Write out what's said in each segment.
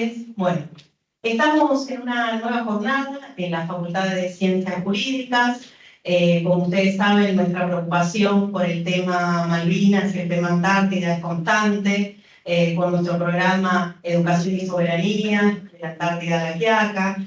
tardes. Bueno, estamos en una nueva jornada en la Facultad de Ciencias Jurídicas. Como ustedes saben, nuestra preocupación por el tema Malvinas y el tema Antártida es constante, con nuestro programa Educación y Soberanía, de la Antártida a la Quiaca,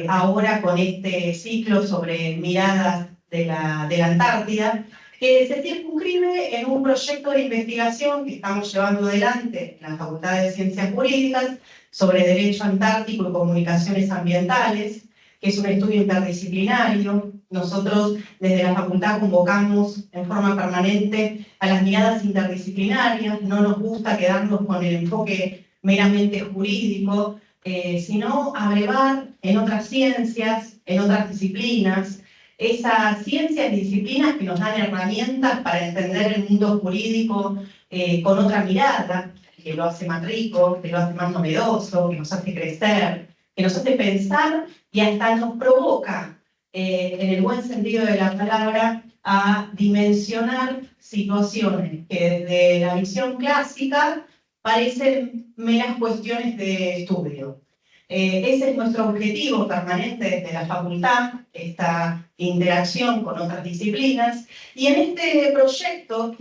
ahora con este ciclo sobre miradas de la Antártida, que se circunscribe en un proyecto de investigación que estamos llevando adelante en la Facultad de Ciencias Jurídicas sobre Derecho Antártico y Comunicaciones Ambientales, que es un estudio interdisciplinario. Nosotros desde la facultad convocamos en forma permanente a las miradas interdisciplinarias. No nos gusta quedarnos con el enfoque meramente jurídico, sino abrevar en otras ciencias, en otras disciplinas, esas ciencias y disciplinas que nos dan herramientas para entender el mundo jurídico con otra mirada, que lo hace más rico, que lo hace más novedoso, que nos hace crecer, que nos hace pensar y hasta nos provoca, en el buen sentido de la palabra, a dimensionar situaciones que desde la visión clásica parecen meras cuestiones de estudio. Ese es nuestro objetivo permanente desde la facultad, esta interacción con otras disciplinas. Y en este proyecto,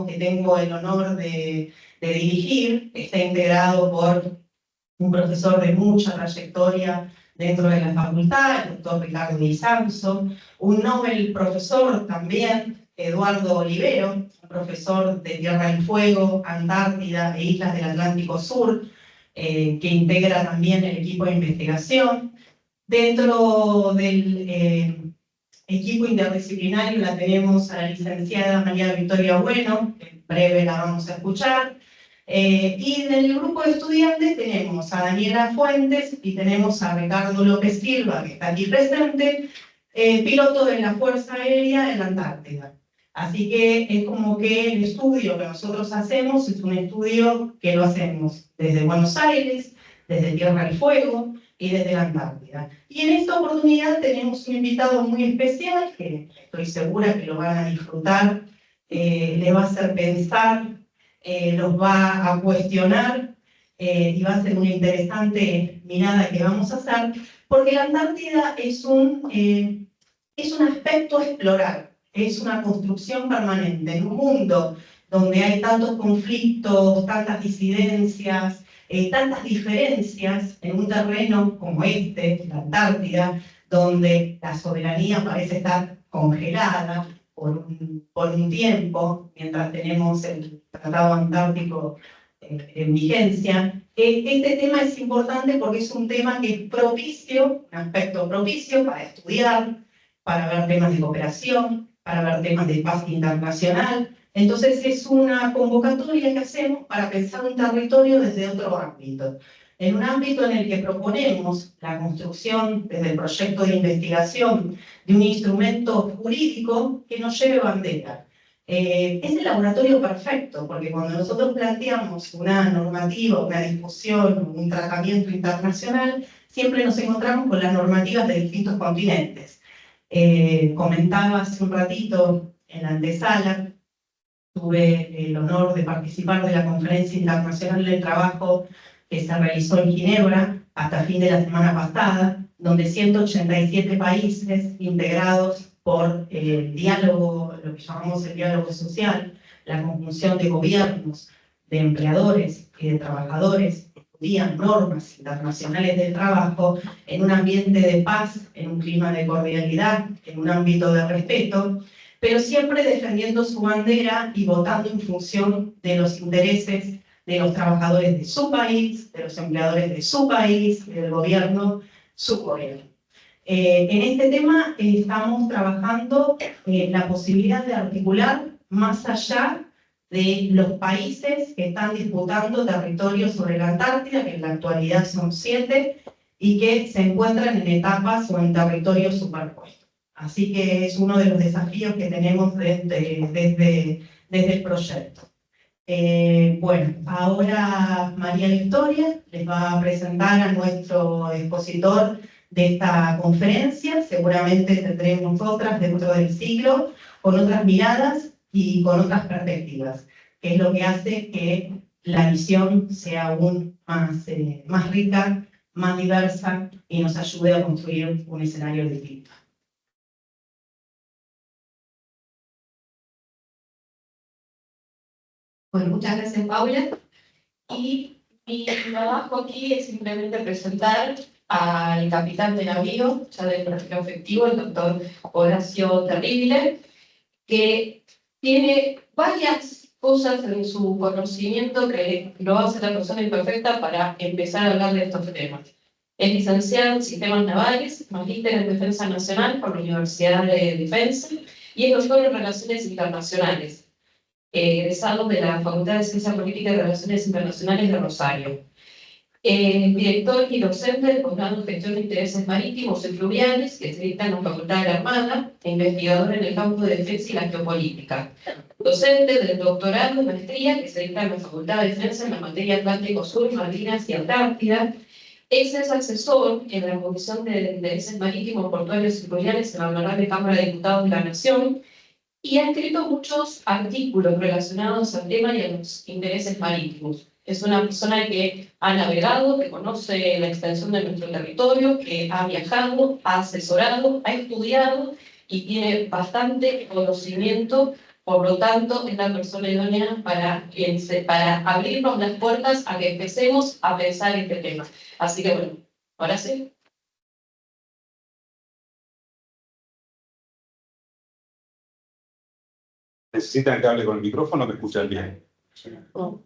que tengo el honor de dirigir, está integrado por un profesor de mucha trayectoria dentro de la facultad, el doctor Ricardo Di Sanso, un Nobel profesor también, Eduardo Olivero, un profesor de Tierra del Fuego, Antártida e Islas del Atlántico Sur, que integra también el equipo de investigación. Dentro del equipo interdisciplinario la tenemos a la licenciada María Victoria Bueno, que en breve la vamos a escuchar. Y en el grupo de estudiantes tenemos a Daniela Fuentes y tenemos a Ricardo López Silva, que está aquí presente, piloto de la Fuerza Aérea en la Antártida. Así que es como que el estudio que nosotros hacemos es un estudio que lo hacemos desde Buenos Aires, desde Tierra del Fuego y desde la Antártida. Y en esta oportunidad tenemos un invitado muy especial, que estoy segura que lo van a disfrutar, les va a hacer pensar, los va a cuestionar y va a ser una interesante mirada que vamos a hacer, porque la Antártida es un aspecto a explorar. Es una construcción permanente en un mundo donde hay tantos conflictos, tantas disidencias, tantas diferencias en un terreno como este, la Antártida, donde la soberanía parece estar congelada por un tiempo, mientras tenemos el Tratado Antártico en vigencia. Este tema es importante porque es un tema que es propicio, un aspecto propicio para estudiar, para ver temas de cooperación, para ver temas de paz internacional. Entonces es una convocatoria que hacemos para pensar un territorio desde otro ámbito. En un ámbito en el que proponemos la construcción desde el proyecto de investigación de un instrumento jurídico que nos lleve bandera. Es el laboratorio perfecto, porque cuando nosotros planteamos una normativa, una discusión, un tratamiento internacional, siempre nos encontramos con las normativas de distintos continentes. Comentaba hace un ratito en la antesala, tuve el honor de participar de la Conferencia Internacional del Trabajo que se realizó en Ginebra hasta fin de la semana pasada, donde 187 países integrados por el diálogo, lo que llamamos el diálogo social, la conjunción de gobiernos, de empleadores y de trabajadores, discutían normas internacionales del trabajo en un ambiente de paz, en un clima de cordialidad, en un ámbito de respeto, pero siempre defendiendo su bandera y votando en función de los intereses de los trabajadores de su país, de los empleadores de su país, del gobierno, su gobierno. En este tema estamos trabajando la posibilidad de articular más allá de los países que están disputando territorios sobre la Antártida, que en la actualidad son 7, y que se encuentran en etapas o en territorios superpuestos. Así que es uno de los desafíos que tenemos desde el proyecto. Bueno, ahora María Victoria les va a presentar a nuestro expositor de esta conferencia. Seguramente tendremos otras dentro del ciclo, con otras miradas y con otras perspectivas, que es lo que hace que la visión sea aún más rica, más diversa y nos ayude a construir un escenario distinto. Bueno, muchas gracias, Paula. Y mi trabajo aquí es simplemente presentar al capitán de navío, ya del perfil efectivo, el doctor Horacio Terrible, que tiene varias cosas en su conocimiento que lo hace la persona imperfecta para empezar a hablar de estos temas. Es licenciado en Sistemas Navales, magíster en Defensa Nacional por la Universidad de Defensa y es doctor en Relaciones Internacionales, egresado de la Facultad de Ciencia Política y Relaciones Internacionales de Rosario. Director y docente del posgrado en Gestión de Intereses Marítimos y Fluviales, que se dicta en la Facultad de la Armada, e investigador en el campo de defensa y la geopolítica. Docente del doctorado y maestría, que se dicta en la Facultad de Defensa en la materia Atlántico Sur, Malvinas y Antártida. Es asesor en la Comisión de Intereses Marítimos, Portuarios y Fluviales en la Honorable Cámara de Diputados de la Nación, y ha escrito muchos artículos relacionados al tema y a los intereses marítimos. Es una persona que ha navegado, que conoce la extensión de nuestro territorio, que ha viajado, ha asesorado, ha estudiado y tiene bastante conocimiento. Por lo tanto, es la persona idónea para abrirnos las puertas a que empecemos a pensar este tema. Así que bueno, ahora sí. ¿Necesitan que hable con el micrófono o me escuchan bien? Oh.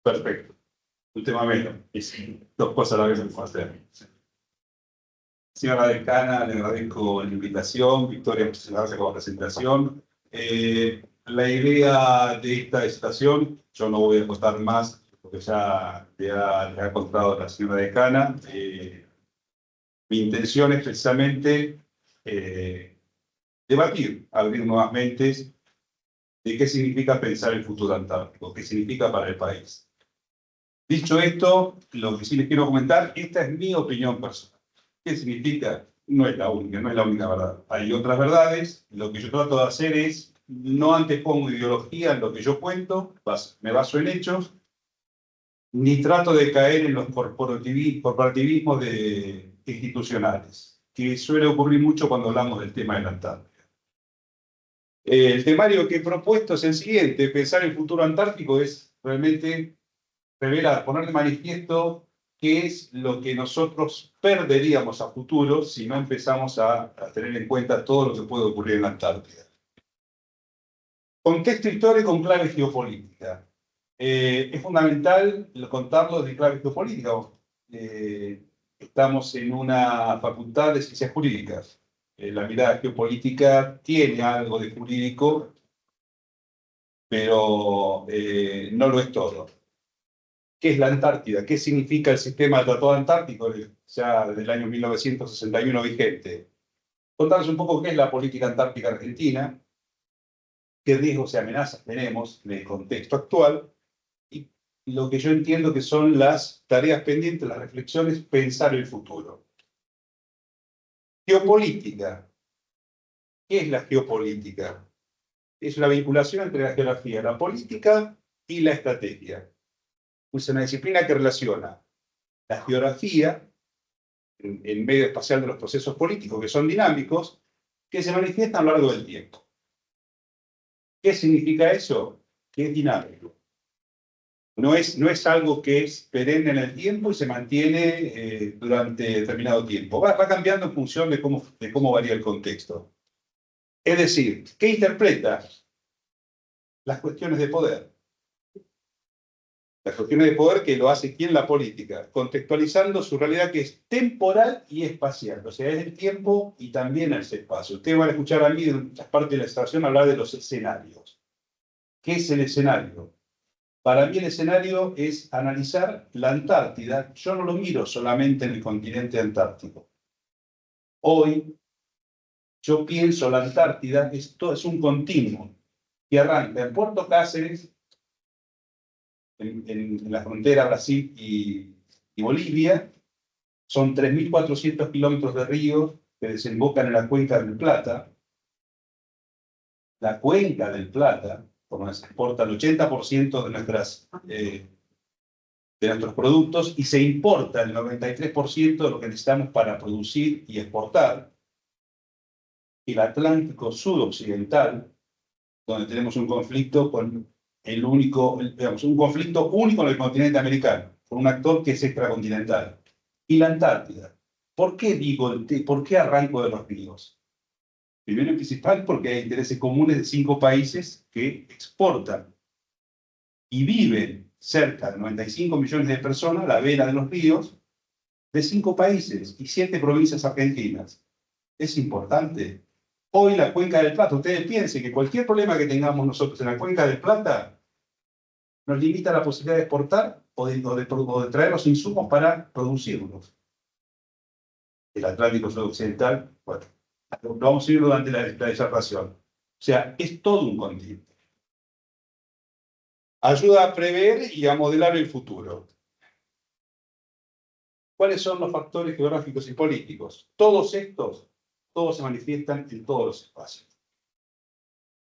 Perfecto. Un tema menos. Dos cosas a la vez en hacer. Señora decana, le agradezco la invitación. Victoria, muchas gracias por la presentación. La idea de esta estación, yo no voy a contar más, porque ya le ha contado la señora decana. Mi intención es precisamente debatir, abrir nuevas mentes de qué significa pensar el futuro antártico, qué significa para el país. Dicho esto, lo que sí les quiero comentar, esta es mi opinión personal. ¿Qué significa? No es la única verdad. Hay otras verdades. Lo que yo trato de hacer es, no antepongo ideología en lo que yo cuento, me baso en hechos, ni trato de caer en los corporativismos institucionales, que suele ocurrir mucho cuando hablamos del tema de la Antártida. El temario que he propuesto es el siguiente: pensar el futuro antártico es realmente revelar, poner de manifiesto qué es lo que nosotros perderíamos a futuro si no empezamos a tener en cuenta todo lo que puede ocurrir en la Antártida. Contexto histórico con clave geopolítica. Es fundamental contarlo de clave geopolítica. Estamos en una facultad de ciencias jurídicas. La mirada geopolítica tiene algo de jurídico, pero no lo es todo. ¿Qué es la Antártida? ¿Qué significa el sistema de tratado antártico ya del año 1961 vigente? Contarles un poco qué es la política antártica argentina, qué riesgos y amenazas tenemos en el contexto actual y lo que yo entiendo que son las tareas pendientes, las reflexiones, pensar el futuro. Geopolítica. ¿Qué es la geopolítica? Es una vinculación entre la geografía, la política y la estrategia. Es una disciplina que relaciona la geografía, el medio espacial de los procesos políticos, que son dinámicos, que se manifiestan a lo largo del tiempo. ¿Qué significa eso? Que es dinámico. No es algo que es perenne en el tiempo y se mantiene durante determinado tiempo. Va cambiando en función de cómo varía el contexto. Es decir, ¿qué interpreta? Las cuestiones de poder. Las cuestiones de poder que lo hace ¿quién? La política, contextualizando su realidad que es temporal y espacial, o sea, es el tiempo y también el espacio. Ustedes van a escuchar a mí en muchas partes de la estación hablar de los escenarios. ¿Qué es el escenario? Para mí el escenario es analizar la Antártida. Yo no lo miro solamente en el continente antártico. Hoy yo pienso la Antártida, esto es un continuo que arranca en Puerto Cáceres, en la frontera Brasil y Bolivia. Son 3.400 kilómetros de ríos que desembocan en la cuenca del Plata. La cuenca del Plata por donde se exporta el 80% de nuestros productos y se importa el 93% de lo que necesitamos para producir y exportar. El Atlántico sudoccidental, donde tenemos un conflicto con un conflicto único en el continente americano, con un actor que es extracontinental. Y la Antártida. ¿Por qué arranco de los ríos? Primero y principal porque hay intereses comunes de 5 países que exportan y viven cerca de 95 millones de personas a la vera de los ríos de 5 países y 7 provincias argentinas. Es importante. Hoy la Cuenca del Plata, ustedes piensen que cualquier problema que tengamos nosotros en la Cuenca del Plata nos limita la posibilidad de exportar o de traer los insumos para producirlos. El Atlántico Occidental, bueno, lo vamos a ir durante la disertación. O sea, es todo un continente. Ayuda a prever y a modelar el futuro. ¿Cuáles son los factores geográficos y políticos? Todos se manifiestan en todos los espacios.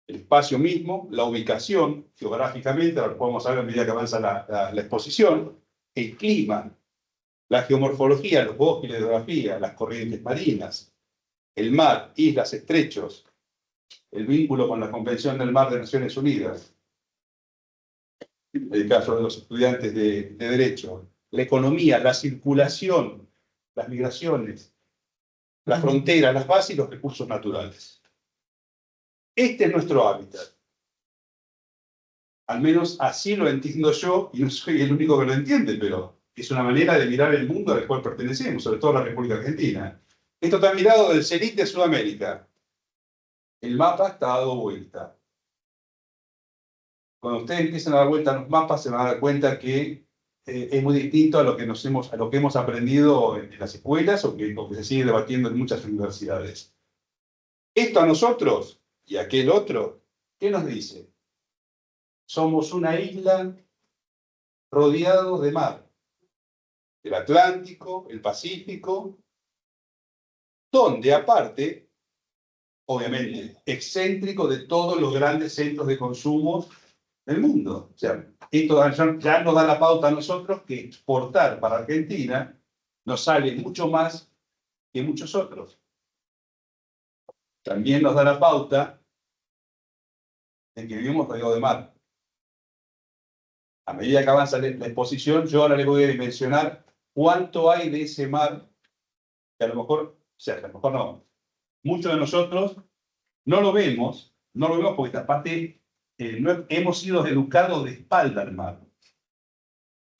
El espacio mismo, la ubicación geográficamente, ahora podemos ver a medida que avanza la exposición, el clima, la geomorfología, los bosques y la hidrografía, las corrientes marinas, el mar, islas, estrechos, el vínculo con la Convención del Mar de Naciones Unidas, el caso de los estudiantes de Derecho, la economía, la circulación, las migraciones, la frontera, las bases y los recursos naturales. Este es nuestro hábitat. Al menos así lo entiendo yo, y no soy el único que lo entiende, pero es una manera de mirar el mundo al cual pertenecemos, sobre todo la República Argentina. Esto está mirado del cenit de Sudamérica. El mapa está dado vuelta. Cuando ustedes empiezan a dar vuelta a los mapas, se van a dar cuenta que es muy distinto a lo que hemos aprendido en las escuelas o que se sigue debatiendo en muchas universidades. Esto a nosotros y a aquel otro, ¿qué nos dice? Somos una isla rodeados de mar. El Atlántico, el Pacífico, donde aparte, obviamente, excéntrico de todos los grandes centros de consumo del mundo. O sea, esto ya nos da la pauta a nosotros que exportar para Argentina nos sale mucho más que muchos otros. También nos da la pauta de que vivimos rodeados de mar. A medida que avanza la exposición, yo ahora les voy a dimensionar cuánto hay de ese mar, que a lo mejor no. Muchos de nosotros no lo vemos porque aparte no hemos sido educados de espalda al mar.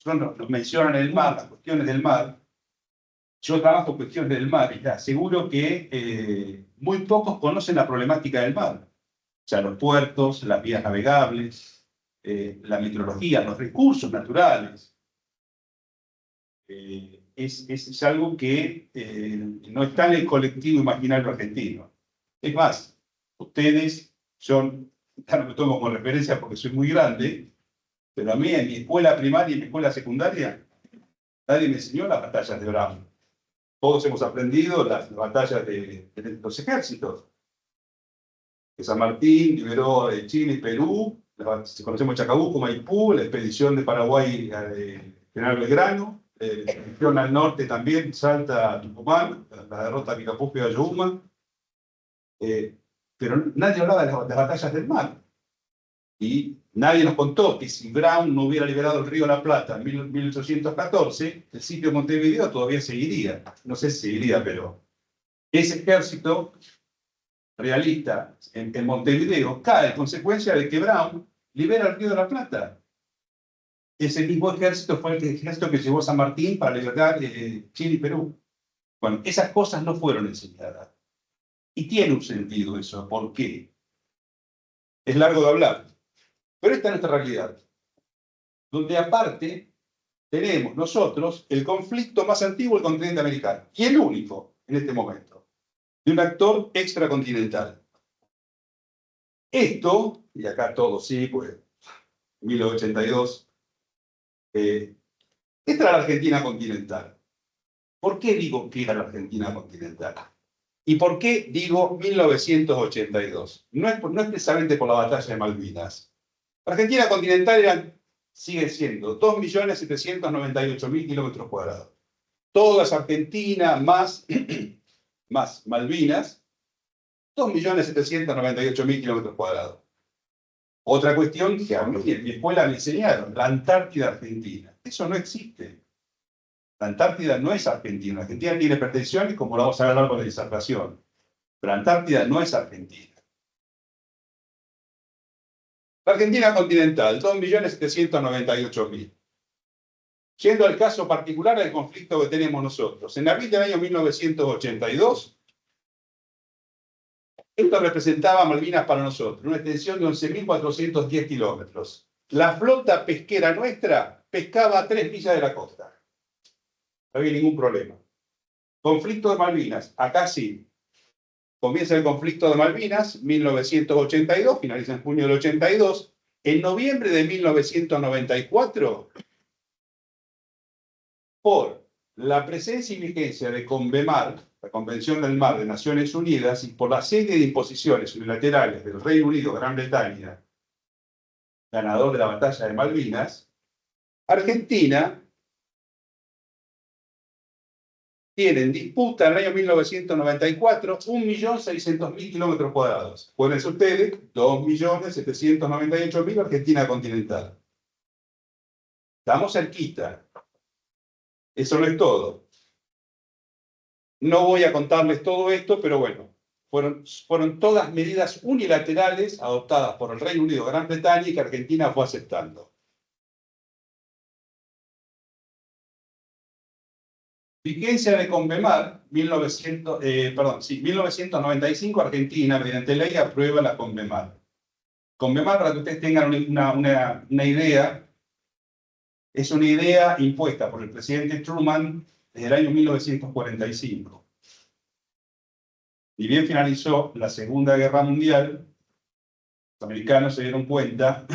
Nos mencionan el mar, las cuestiones del mar. Yo trabajo cuestiones del mar y te aseguro que muy pocos conocen la problemática del mar. O sea, los puertos, las vías navegables, la meteorología, los recursos naturales. Es algo que no está en el colectivo imaginario argentino. Es más, ustedes, yo ya no me tomo como referencia porque soy muy grande, pero a mí en mi escuela primaria y en mi escuela secundaria nadie me enseñó las batallas de Brown. Todos hemos aprendido las batallas de los ejércitos. Que San Martín liberó Chile y Perú, conocemos Chacabuco, Maipú, la expedición de Paraguay General Belgrano, la expedición al norte también, Salta, Tucumán, la derrota de Picapuco y Ayohuma. Pero nadie hablaba de las batallas del mar. Y nadie nos contó que si Brown no hubiera liberado el río La Plata en 1814, el sitio de Montevideo todavía seguiría. No sé si seguiría, pero ese ejército realista en Montevideo cae en consecuencia de que Brown libera el río de la Plata. Ese mismo ejército fue el ejército que llevó a San Martín para liberar Chile y Perú. Bueno, esas cosas no fueron enseñadas. Y tiene un sentido eso. ¿Por qué? Es largo de hablar. Pero esta es nuestra realidad. Donde aparte tenemos nosotros el conflicto más antiguo del continente americano. Y el único en este momento. De un actor extracontinental. Esto, y acá todo sí, pues, 1982, esta era la Argentina continental. ¿Por qué digo que era la Argentina continental? ¿Y por qué digo 1982? No es precisamente por la batalla de Malvinas. Argentina continental sigue siendo 2.798.000 kilómetros cuadrados. Todas Argentina más, más Malvinas, 2.798.000 kilómetros cuadrados. Otra cuestión que a mí en mi escuela me enseñaron, la Antártida Argentina. Eso no existe. La Antártida no es Argentina. Argentina tiene pretensiones, como lo vamos a hablar con la disertación. Pero la Antártida no es Argentina. La Argentina continental, 2.798.000. Yendo al caso particular del conflicto que tenemos nosotros. En abril del año 1982, esto representaba Malvinas para nosotros, una extensión de 11.410 kilómetros. La flota pesquera nuestra pescaba a 3 millas de la costa. No había ningún problema. Conflicto de Malvinas, acá sí. Comienza el conflicto de Malvinas, 1982, finaliza en junio del 82. En noviembre de 1994, por la presencia y vigencia de CONVEMAR, la Convención del Mar de Naciones Unidas, y por la serie de imposiciones unilaterales del Reino Unido, Gran Bretaña, ganador de la batalla de Malvinas, Argentina tiene en disputa en el año 1994 1.600.000 kilómetros cuadrados. Acuérdense ustedes, 2.798.000 Argentina continental. Estamos cerquita. Eso no es todo. No voy a contarles todo esto, pero bueno, fueron todas medidas unilaterales adoptadas por el Reino Unido, Gran Bretaña, y que Argentina fue aceptando. Vigencia de CONVEMAR, 1995, Argentina, mediante ley, aprueba la CONVEMAR. CONVEMAR, para que ustedes tengan una idea, es una idea impuesta por el presidente Truman desde el año 1945. Ni bien finalizó la Segunda Guerra Mundial, los americanos se dieron cuenta,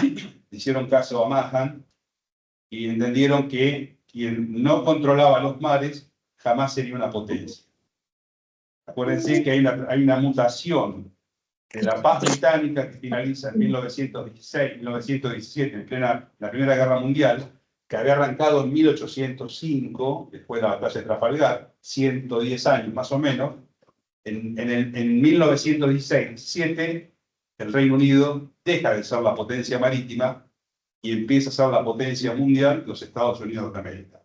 hicieron caso a Mahan y entendieron que quien no controlaba los mares jamás sería una potencia. Acuérdense que hay una mutación de la paz británica que finaliza en 1916, 1917, en la Primera Guerra Mundial, que había arrancado en 1805, después de la batalla de Trafalgar, 110 años más o menos. En 1916-17, el Reino Unido deja de ser la potencia marítima y empieza a ser la potencia mundial, los Estados Unidos de América.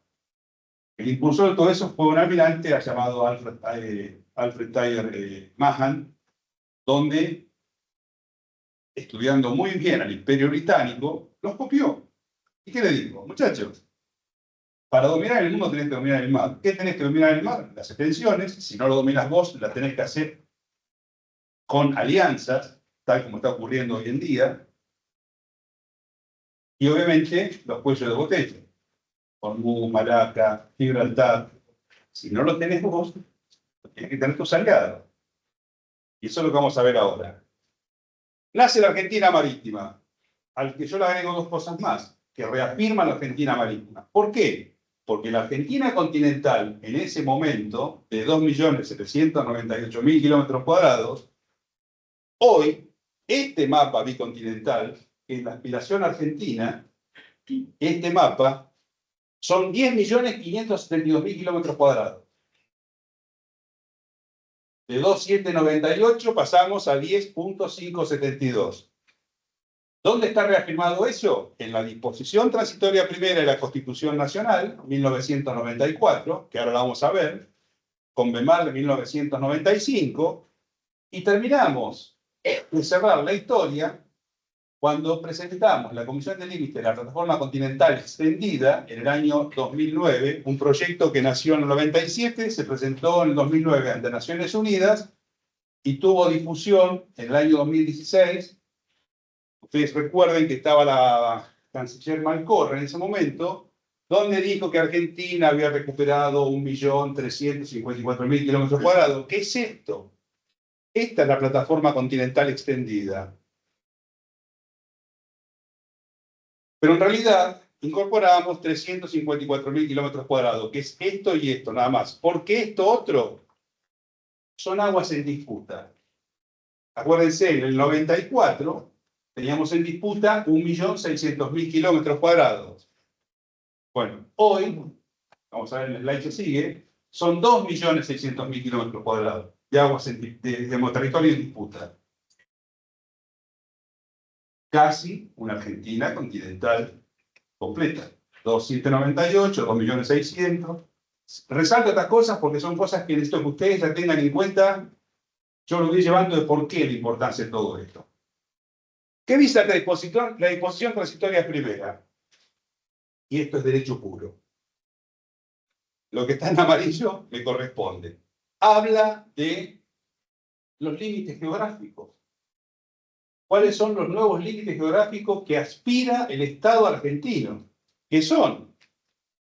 El impulsor de todo eso fue un almirante llamado Alfred Tyler Mahan, donde, estudiando muy bien al Imperio Británico, los copió. ¿Y qué le dijo? Muchachos, para dominar el mundo tenés que dominar el mar. ¿Qué tenés que dominar el mar? Las extensiones. Si no lo dominas vos, las tenés que hacer con alianzas, tal como está ocurriendo hoy en día. Y obviamente los cuellos de botella. Hormuz, Malaca, Gibraltar. Si no lo tenés vos, tienes que tener tus aliados. Y eso es lo que vamos a ver ahora. Nace la Argentina Marítima, al que yo le agrego dos cosas más, que reafirman la Argentina Marítima. ¿Por qué? Porque la Argentina continental, en ese momento, de 2.798.000 kilómetros cuadrados, hoy, este mapa bicontinental, que es la aspiración argentina, este mapa, son 10.572.000 kilómetros cuadrados. De 2.798 pasamos a 10.572. ¿Dónde está reafirmado eso? En la disposición transitoria primera de la Constitución Nacional, 1994, que ahora la vamos a ver, CONVEMAR de 1995, y terminamos de cerrar la historia cuando presentamos la Comisión de Límite de la Plataforma Continental Extendida en el año 2009, un proyecto que nació en el 97, se presentó en el 2009 ante Naciones Unidas y tuvo difusión en el año 2016. Ustedes recuerden que estaba la canciller Malcorra en ese momento, donde dijo que Argentina había recuperado 1.354.000 kilómetros cuadrados. ¿Qué es esto? Esta es la plataforma continental extendida. Pero en realidad incorporamos 354.000 kilómetros cuadrados, que es esto y esto, nada más. ¿Por qué esto otro? Son aguas en disputa. Acuérdense, en el 94 teníamos en disputa 1.600.000 kilómetros cuadrados. Bueno, hoy, vamos a ver en el slide que sigue, son 2.600.000 kilómetros cuadrados de aguas de territorio en disputa. Casi una Argentina continental completa. 2.798, 2.600.000. Resalto estas cosas porque son cosas que necesito que ustedes la tengan en cuenta. Yo lo voy llevando de por qué la importancia de todo esto. ¿Qué dice la disposición transitoria primera? Y esto es derecho puro. Lo que está en amarillo me corresponde. Habla de los límites geográficos. ¿Cuáles son los nuevos límites geográficos que aspira el Estado argentino? Que son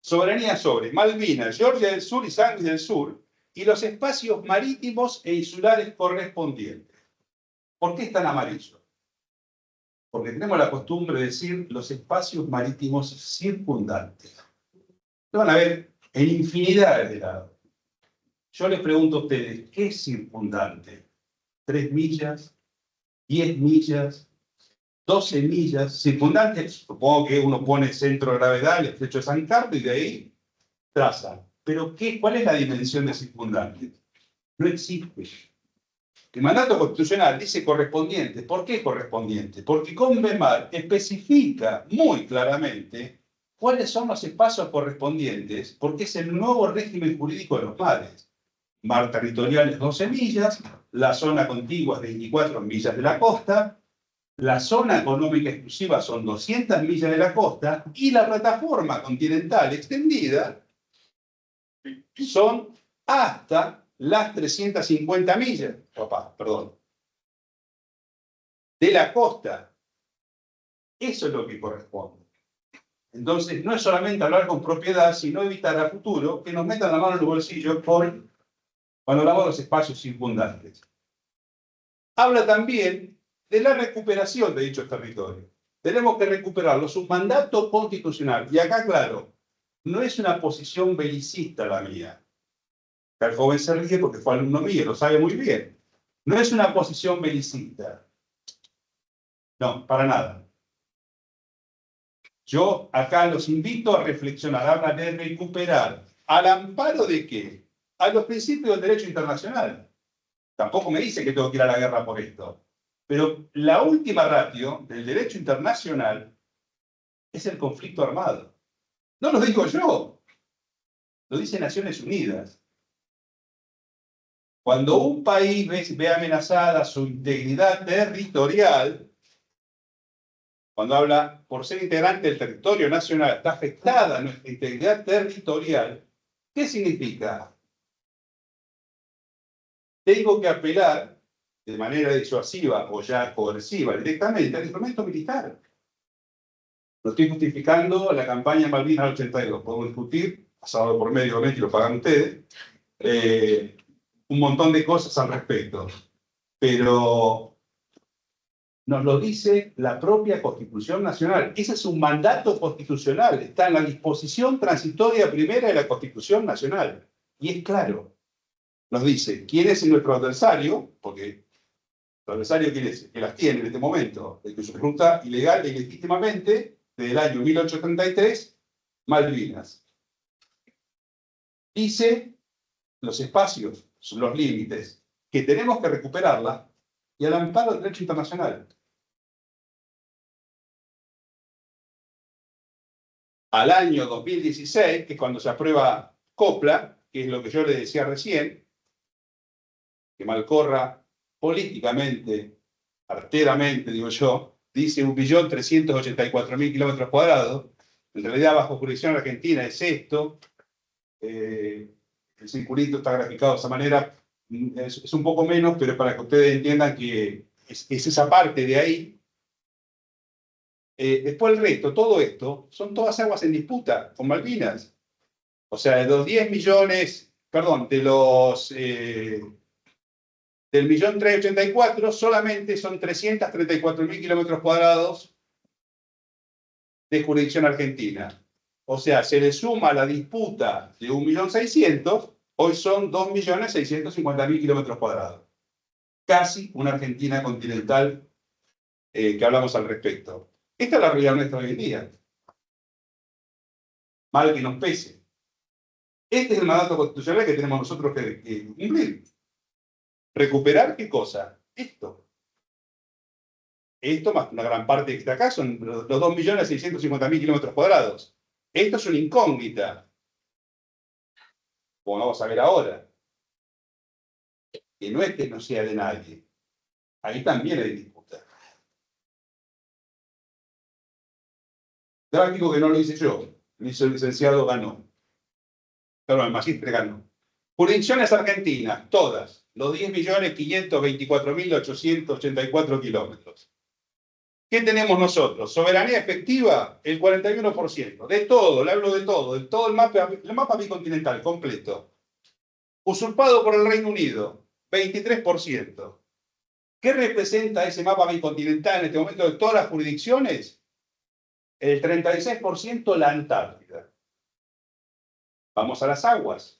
soberanía sobre Malvinas, Georgia del Sur y Sandwich del Sur, y los espacios marítimos e insulares correspondientes. ¿Por qué está en amarillo? Porque tenemos la costumbre de decir los espacios marítimos circundantes. Lo van a ver en infinidad de lados. Yo les pregunto a ustedes, ¿qué es circundante? 3 millas, 10 millas, 12 millas. Circundante, supongo que uno pone centro de gravedad, el estrecho de San Carlos, y de ahí traza. Pero ¿cuál es la dimensión de circundante? No existe. El mandato constitucional dice correspondiente. ¿Por qué correspondiente? Porque Convemar especifica muy claramente cuáles son los espacios correspondientes, porque es el nuevo régimen jurídico de los mares. Mar territorial es 12 millas, la zona contigua es 24 millas de la costa, la zona económica exclusiva son 200 millas de la costa, y la plataforma continental extendida son hasta las 350 millas, de la costa. Eso es lo que corresponde. Entonces, no es solamente hablar con propiedad, sino evitar a futuro que nos metan la mano en los bolsillos cuando hablamos de los espacios circundantes. Habla también de la recuperación de dichos territorios. Tenemos que recuperarlo, su mandato constitucional. Y acá, claro, no es una posición belicista la mía. El joven se ríe porque fue alumno mío, lo sabe muy bien. No es una posición belicista. No, para nada. Yo acá los invito a reflexionar, habla de recuperar. ¿Al amparo de qué? A los principios del derecho internacional. Tampoco me dice que tengo que ir a la guerra por esto. Pero la última ratio del derecho internacional es el conflicto armado. No lo digo yo, lo dice Naciones Unidas. Cuando un país ve amenazada su integridad territorial, cuando habla por ser integrante del territorio nacional, está afectada nuestra integridad territorial, ¿qué significa? Tengo que apelar de manera disuasiva o ya coerciva directamente al instrumento militar. No estoy justificando la campaña Malvinas del 82, podemos discutir, pasado por medio obviamente y lo pagan ustedes, un montón de cosas al respecto, pero nos lo dice la propia Constitución Nacional. Ese es un mandato constitucional, está en la disposición transitoria primera de la Constitución Nacional. Y es claro, nos dice quién es nuestro adversario, porque el adversario quién es, que las tiene en este momento, el que usufructa ilegal e ilegítimamente desde el año 1833, Malvinas. Dice los espacios, los límites, que tenemos que recuperarla y al amparo del derecho internacional. Al año 2016, que es cuando se aprueba COPLA, que es lo que yo le decía recién, que Malcorra políticamente, arteramente, digo yo, dice 1.384.000 kilómetros cuadrados. En realidad, bajo jurisdicción argentina es esto. El circulito está graficado de esa manera. Es un poco menos, pero para que ustedes entiendan que es esa parte de ahí. Después el resto, todo esto, son todas aguas en disputa con Malvinas. O sea, de los 10 millones, perdón, de los... del 1.384.000 solamente son 334.000 kilómetros cuadrados de jurisdicción argentina. O sea, se le suma la disputa de 1.600.000, hoy son 2.650.000 kilómetros cuadrados. Casi una Argentina continental que hablamos al respecto. Esta es la realidad nuestra hoy en día. Mal que nos pese. Este es el mandato constitucional que tenemos nosotros que cumplir. ¿Recuperar qué cosa? Esto. Esto más una gran parte que está acá son los 2.650.000 kilómetros cuadrados. Esto es una incógnita. Como vamos a ver ahora. Que no es que no sea de nadie. Ahí también hay disputa. Trágico que no lo hice yo. Lo hizo el licenciado Ganó. Perdón, el magíster Ganó. Jurisdicciones argentinas, todas. Los 10.524.884 kilómetros. ¿Qué tenemos nosotros? Soberanía efectiva, el 41%. De todo, le hablo de todo el mapa bicontinental completo. Usurpado por el Reino Unido, 23%. ¿Qué representa ese mapa bicontinental en este momento de todas las jurisdicciones? El 36% la Antártida. Vamos a las aguas.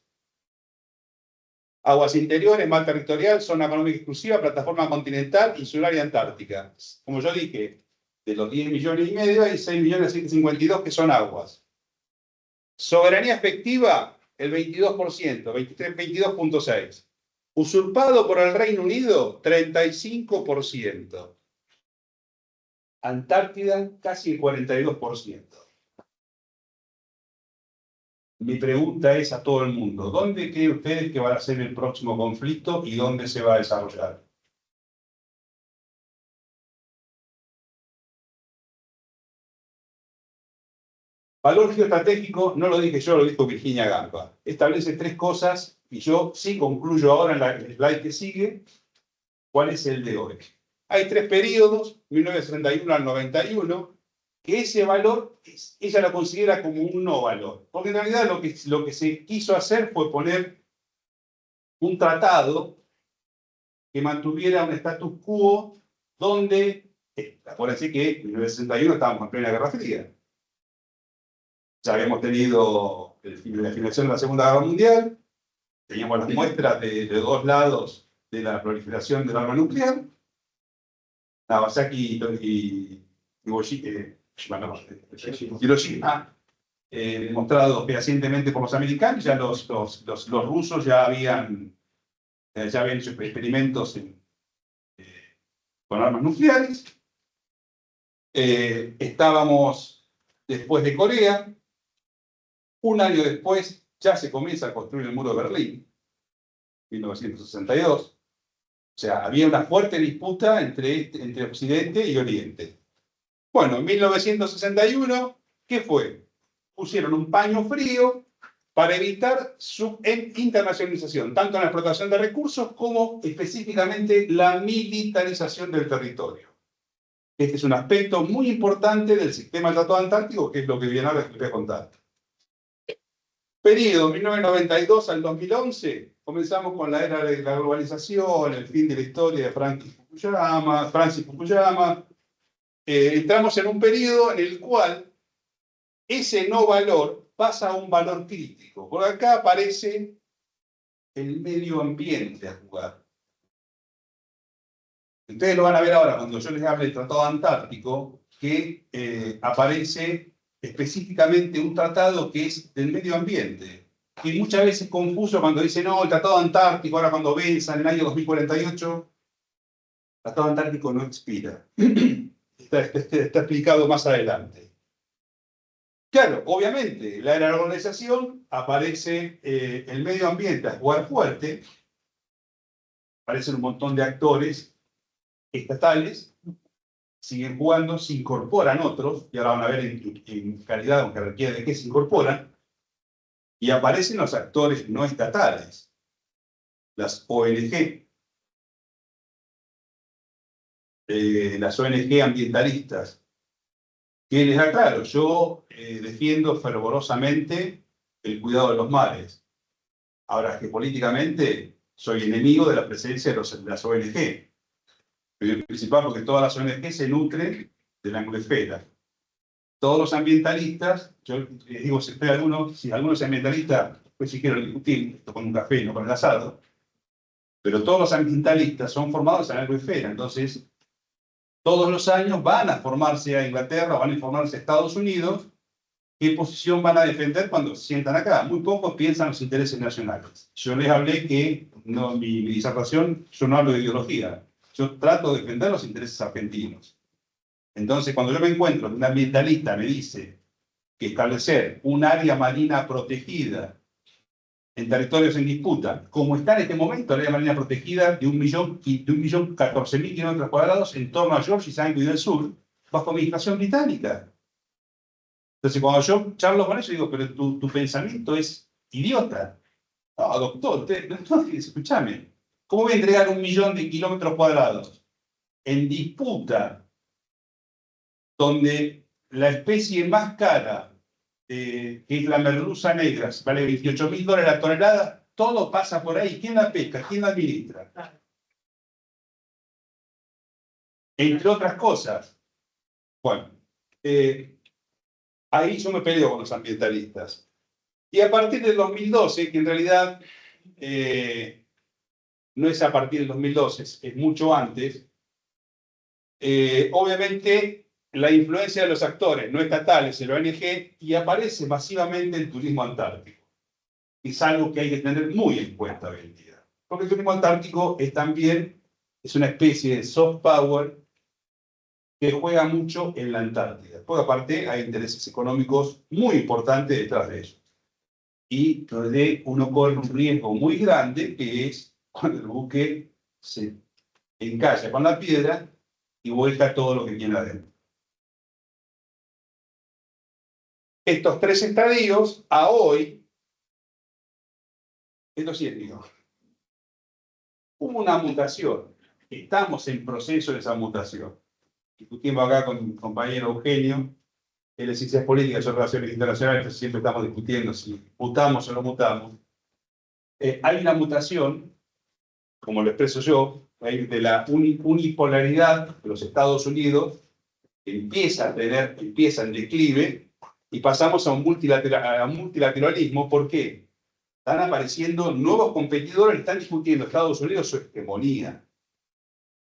Aguas interiores, mar territorial, zona económica exclusiva, plataforma continental, insular y antártica. Como yo dije, de los 10,5 millones hay 6.152.000 que son aguas. Soberanía efectiva, el 22%, 22.6%. Usurpado por el Reino Unido, 35%. Antártida, casi el 42%. Mi pregunta es a todo el mundo, ¿dónde creen ustedes que va a ser el próximo conflicto y dónde se va a desarrollar? Valor geoestratégico, no lo dije yo, lo dijo Virginia Gamba. Establece 3 cosas y yo sí concluyo ahora en el slide que sigue cuál es el de hoy. Hay 3 periodos, 1931 al 91, que ese valor, ella lo considera como un no valor. Porque en realidad lo que se quiso hacer fue poner un tratado que mantuviera un status quo donde, acuérdense que en 1961 estábamos en plena Guerra Fría. Ya habíamos tenido la finalización de la Segunda Guerra Mundial, teníamos las muestras de 2 lados de la proliferación del arma nuclear, Nagasaki y Hiroshima, demostrados fehacientemente por los americanos. Ya los rusos ya habían hecho experimentos con armas nucleares. Estábamos después de Corea. Un año después ya se comienza a construir el muro de Berlín, 1962. O sea, había una fuerte disputa entre Occidente y Oriente. Bueno, en 1961, ¿qué fue? Pusieron un paño frío para evitar su internacionalización, tanto en la explotación de recursos como específicamente la militarización del territorio. Este es un aspecto muy importante del sistema del Tratado Antártico, que es lo que viene ahora les voy a contar. Periodo 1992 al 2011, comenzamos con la era de la globalización, el fin de la historia de Francis Fukuyama. Entramos en un periodo en el cual ese no valor pasa a un valor crítico. Por acá aparece el medio ambiente a jugar. Ustedes lo van a ver ahora cuando yo les hable del Tratado Antártico, que aparece específicamente un tratado que es del medio ambiente, que muchas veces es confuso cuando dicen, no, el Tratado Antártico, ahora cuando venza en el año 2048, el Tratado Antártico no expira. Está explicado más adelante. Claro, obviamente, la era de la globalización aparece el medio ambiente a jugar fuerte, aparecen un montón de actores estatales, siguen jugando, se incorporan otros, y ahora van a ver en calidad, aunque requiere de qué se incorporan, y aparecen los actores no estatales, las ONG, las ONG ambientalistas, que les aclaro, yo defiendo fervorosamente el cuidado de los mares. Ahora, que políticamente soy enemigo de la presencia de las ONG. Principal porque todas las ONG se nutren de la angulosfera. Todos los ambientalistas, yo les digo, si alguno es ambientalista, pues si quiero discutir, esto con un café, no con el asado, pero todos los ambientalistas son formados en la angulosfera, entonces todos los años van a formarse a Inglaterra, van a formarse a Estados Unidos. ¿Qué posición van a defender cuando se sientan acá? Muy pocos piensan los intereses nacionales. Yo les hablé que no, mi disertación, yo no hablo de ideología, yo trato de defender los intereses argentinos. Entonces, cuando yo me encuentro que un ambientalista me dice que establecer un área marina protegida en territorios en disputa, como está en este momento la área marina protegida de 1.014.000 kilómetros cuadrados en torno a Georgia y Saint Louis del Sur, bajo administración británica. Entonces, cuando yo charlo con ellos, digo, pero tu pensamiento es idiota. No, doctor, escúchame, ¿cómo voy a entregar 1.000.000 de kilómetros cuadrados en disputa donde la especie más cara, que es la merluza negra, vale $28.000 la tonelada? Todo pasa por ahí. ¿Quién la pesca? ¿Quién la administra? Entre otras cosas. Bueno, ahí yo me peleo con los ambientalistas. Y a partir del 2012, que en realidad no es a partir del 2012, es mucho antes, obviamente la influencia de los actores no estatales en la ONG y aparece masivamente el turismo antártico. Es algo que hay que tener muy en cuenta hoy en día. Porque el turismo antártico es una especie de soft power que juega mucho en la Antártida. Porque aparte hay intereses económicos muy importantes detrás de ellos. Y donde uno corre un riesgo muy grande, que es cuando el buque se encalla con la piedra y vuelca todo lo que tiene adentro. Estos 3 estadios, a hoy, esto sí es mío. Hubo una mutación. Estamos en proceso de esa mutación. Discutimos acá con mi compañero Eugenio. Él es ciencias políticas, yo relaciones internacionales, siempre estamos discutiendo si mutamos o no mutamos. Hay una mutación, como lo expreso yo, de la unipolaridad de los Estados Unidos, que empieza en declive, y pasamos a un multilateralismo. ¿Por qué? Están apareciendo nuevos competidores, están discutiendo Estados Unidos su hegemonía.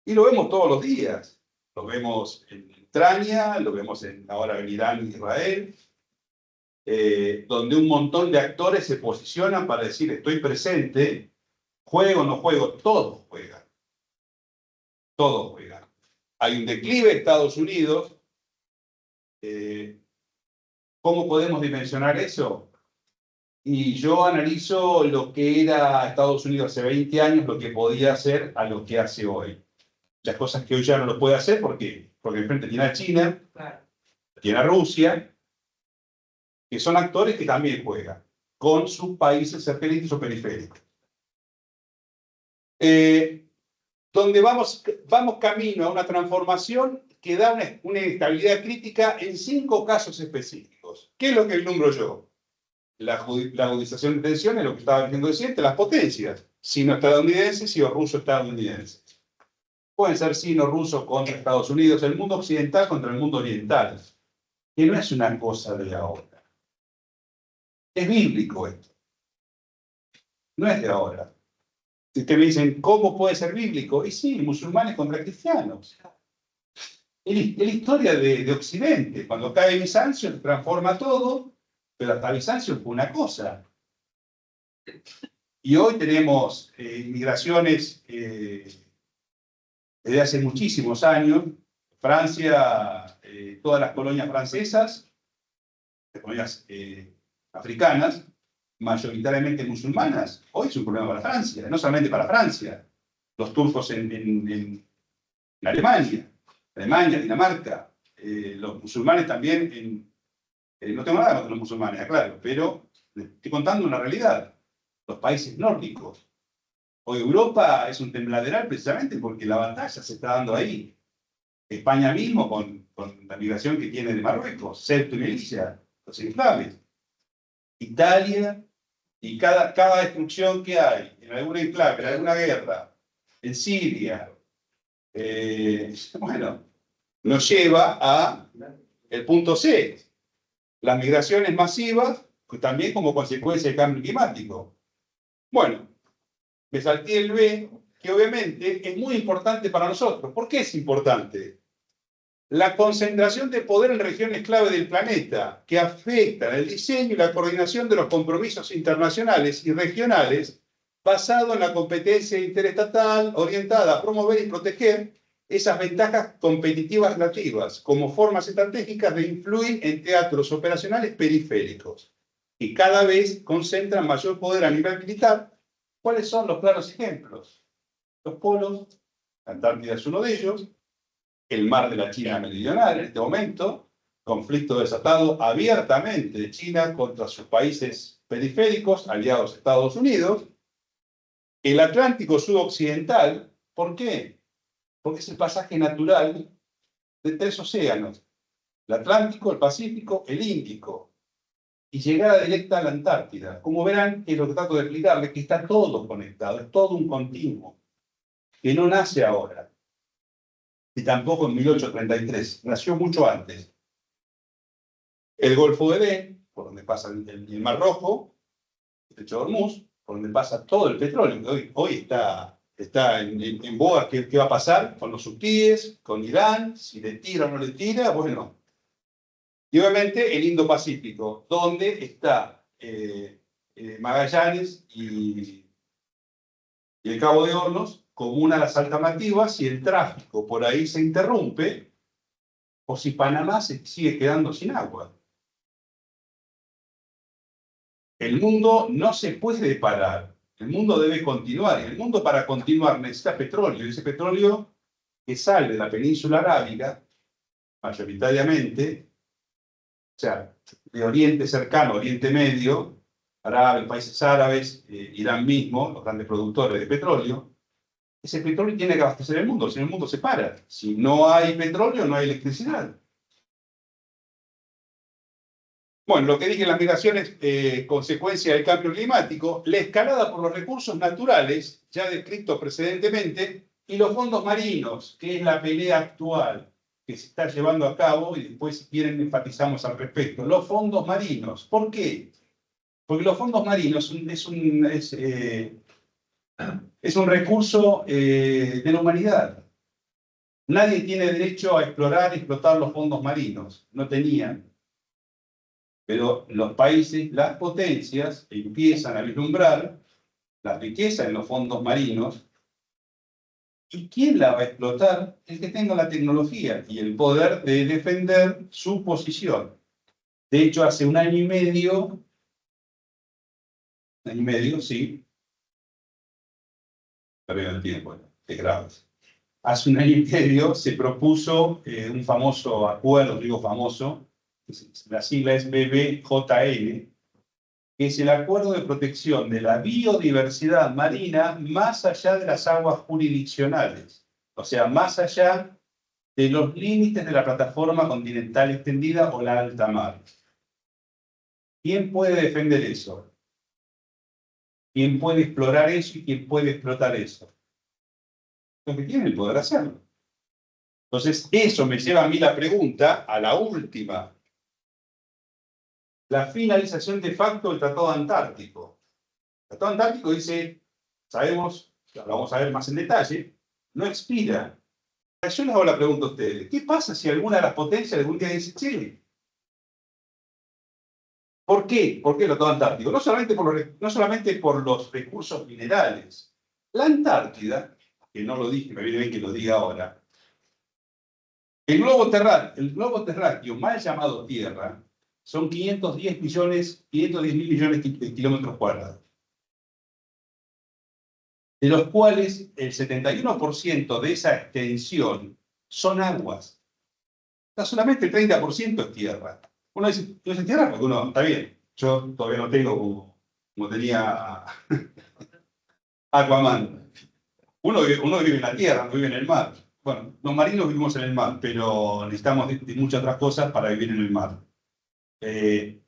Y lo vemos todos los días. Lo vemos en Ucrania, lo vemos ahora en Irán y Israel, donde un montón de actores se posicionan para decir, estoy presente, juego o no juego, todos juegan. Todos juegan. Hay un declive de Estados Unidos. ¿Cómo podemos dimensionar eso? Y yo analizo lo que era Estados Unidos hace 20 años, lo que podía hacer a lo que hace hoy. Las cosas que hoy ya no lo puede hacer, ¿por qué? Porque enfrente tiene a China, tiene a Rusia, que son actores que también juegan con sus países satélites o periféricos. Donde vamos camino a una transformación que da una estabilidad crítica en 5 casos específicos. ¿Qué es lo que nombro yo? La agudización de tensiones, lo que estaba diciendo reciente, las potencias, sino-estadounidenses y o ruso-estadounidenses. Pueden ser sino-rusos contra Estados Unidos, el mundo occidental contra el mundo oriental, que no es una cosa de ahora. Es bíblico esto. No es de ahora. Si ustedes me dicen, ¿cómo puede ser bíblico? Y sí, musulmanes contra cristianos. Es la historia de Occidente. Cuando cae Bizancio, transforma todo, pero hasta Bizancio fue una cosa. Y hoy tenemos inmigraciones desde hace muchísimos años. Francia, todas las colonias francesas, las colonias africanas, mayoritariamente musulmanas, hoy es un problema para Francia, no solamente para Francia. Los turcos en Alemania, Dinamarca, los musulmanes también no tengo nada contra los musulmanes, claro, pero les estoy contando una realidad. Los países nórdicos. Hoy Europa es un tembladeral precisamente porque la batalla se está dando ahí. España mismo, con la migración que tiene de Marruecos, Ceuta y Melilla, los enclaves. Italia, y cada destrucción que hay en algún enclave, en alguna guerra, en Siria, bueno, nos lleva a el punto C, las migraciones masivas, también como consecuencia del cambio climático. Bueno, me salté el B, que obviamente es muy importante para nosotros. ¿Por qué es importante? la concentración de poder en regiones clave del planeta, que afectan el diseño y la coordinación de los compromisos internacionales y regionales basado en la competencia interestatal orientada a promover y proteger esas ventajas competitivas relativas como formas estratégicas de influir en teatros operacionales periféricos y cada vez concentran mayor poder a nivel militar. ¿Cuáles son los claros ejemplos? Los polos, la Antártida es uno de ellos, el mar de la China Meridional en este momento, conflicto desatado abiertamente de China contra sus países periféricos, aliados a Estados Unidos, el Atlántico sudoccidental. ¿Por qué? Porque es el pasaje natural de 3 océanos, el Atlántico, el Pacífico, el Índico, y llegada directa a la Antártida. Como verán, es lo que trato de explicarles, que está todo conectado, es todo un continuo, que no nace ahora, y tampoco en 1833, nació mucho antes. El Golfo de Edén, por donde pasa el Mar Rojo, el Estrecho de Hormuz, por donde pasa todo el petróleo, que hoy está en boga. ¿Qué va a pasar con los hutíes, con Irán? Si le tira o no le tira, bueno. Y obviamente el Indo-Pacífico, donde está Magallanes y el Cabo de Hornos como una de las alternativas si el tráfico por ahí se interrumpe o si Panamá se sigue quedando sin agua. El mundo no se puede parar, el mundo debe continuar, y el mundo para continuar necesita petróleo, y ese petróleo que sale de la península arábiga, mayoritariamente, o sea, de Oriente cercano, Oriente Medio, Arabia, países árabes, Irán mismo, los grandes productores de petróleo, ese petróleo tiene que abastecer el mundo, si no el mundo se para. Si no hay petróleo, no hay electricidad. Bueno, lo que dije, las migraciones, consecuencia del cambio climático, la escalada por los recursos naturales, ya descrito precedentemente, y los fondos marinos, que es la pelea actual que se está llevando a cabo, y después, si quieren, enfatizamos al respecto. Los fondos marinos, ¿por qué? Porque los fondos marinos es un recurso de la humanidad. Nadie tiene derecho a explorar y explotar los fondos marinos, no tenían. Pero los países, las potencias, empiezan a vislumbrar la riqueza en los fondos marinos. ¿Y quién la va a explotar? El que tenga la tecnología y el poder de defender su posición. De hecho, hace un año y medio, sí, perdiendo el tiempo, es grave. Hace un año y medio se propuso un famoso acuerdo, digo famoso, la sigla es BBJN, que es el Acuerdo de Protección de la Biodiversidad Marina más allá de las aguas jurisdiccionales, o sea, más allá de los límites de la plataforma continental extendida o la alta mar. ¿Quién puede defender eso? ¿Quién puede explorar eso y quién puede explotar eso? Los que tienen el poder hacerlo. Entonces, eso me lleva a mí la pregunta, a la última. La finalización de facto del Tratado Antártico. El Tratado Antártico dice, sabemos, lo vamos a ver más en detalle, no expira. Yo les hago la pregunta a ustedes, ¿qué pasa si alguna de las potencias algún día dice, sí? ¿Por qué? ¿Por qué el Tratado Antártico? No solamente por los recursos minerales. La Antártida, que no lo dije, me viene bien que lo diga ahora, el globo terráqueo, mal llamado Tierra, son 510 mil millones de kilómetros cuadrados, de los cuales el 71% de esa extensión son aguas. Solamente el 30% es tierra. Uno dice, ¿no es tierra? Porque uno, está bien, yo todavía no tengo como tenía Aquaman. Uno vive en la tierra, no vive en el mar. Bueno, los marinos vivimos en el mar, pero necesitamos de muchas otras cosas para vivir en el mar. Ese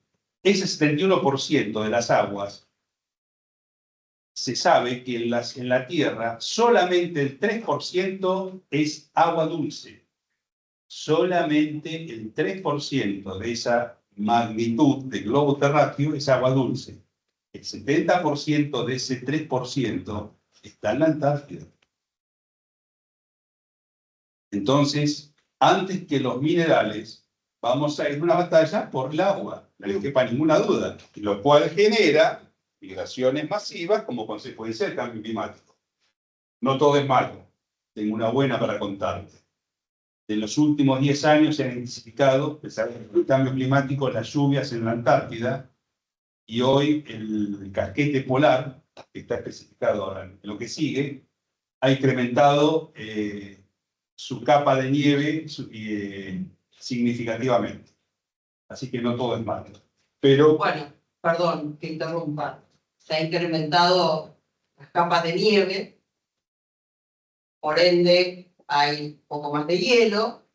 71% de las aguas, se sabe que en la Tierra solamente el 3% es agua dulce. Solamente el 3% de esa magnitud de globo terráqueo es agua dulce. El 70% de ese 3% está en la Antártida. Entonces, antes que los minerales, vamos a ir a una batalla por el agua, no le quepa ninguna duda, lo cual genera migraciones masivas como consecuencia del cambio climático. No todo es malo, tengo una buena para contarte. En los últimos 10 años se han intensificado, a pesar del cambio climático, las lluvias en la Antártida, y hoy el casquete polar, que está especificado ahora en lo que sigue, ha incrementado su capa de nieve significativamente. Así que no todo es malo. Pero, Bueno, perdón que interrumpa. Se ha incrementado las capas de nieve, por ende hay un poco más de hielo,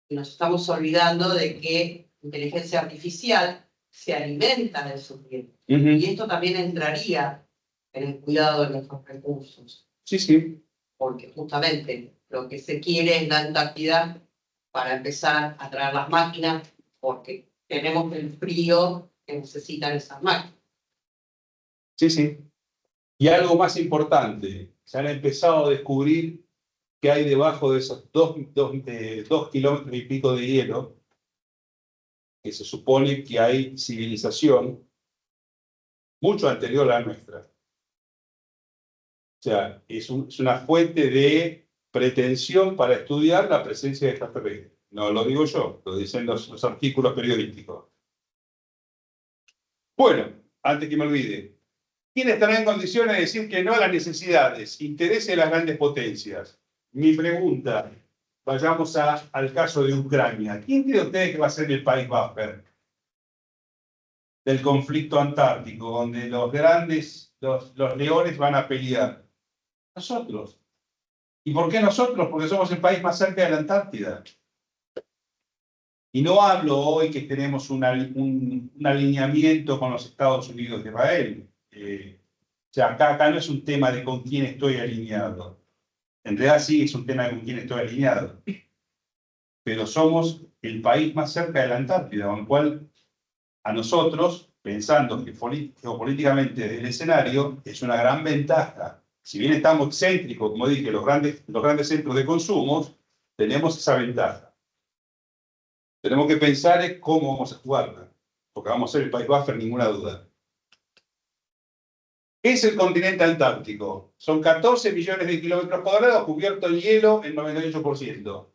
y nos estamos olvidando de que la inteligencia artificial se alimenta de esos hielos. Y esto también entraría en el cuidado de nuestros recursos. sí, sí. Porque justamente lo que se quiere es la Antártida para empezar a traer las máquinas, porque tenemos el frío que necesitan esas máquinas. Sí, sí. Y algo más importante, se han empezado a descubrir que hay debajo de esos 2 kilómetros y pico de hielo, que se supone que hay civilización mucho anterior a la nuestra. O sea, es una fuente de pretensión para estudiar la presencia de extraterrestres. No lo digo yo, lo dicen los artículos periodísticos. Bueno, antes que me olvide, ¿quién estará en condiciones de decir que no a las necesidades, intereses de las grandes potencias? Mi pregunta, vayamos al caso de Ucrania. ¿Quién cree ustedes que va a ser el país buffer del conflicto antártico, donde los leones van a pelear? Nosotros. ¿Y por qué nosotros? Porque somos el país más cerca de la Antártida. Y no hablo hoy que tenemos un alineamiento con los Estados Unidos de Israel. O sea, acá no es un tema de con quién estoy alineado. En realidad sí es un tema de con quién estoy alineado. Pero somos el país más cerca de la Antártida, con lo cual a nosotros, pensando que geopolíticamente desde el escenario, es una gran ventaja. Si bien estamos excéntricos, como dije, los grandes centros de consumo, tenemos esa ventaja. Tenemos que pensar en cómo vamos a jugarla, porque vamos a ser el país buffer, ninguna duda. ¿Qué es el continente antártico? Son 14 millones de kilómetros cuadrados cubierto en hielo el 98%.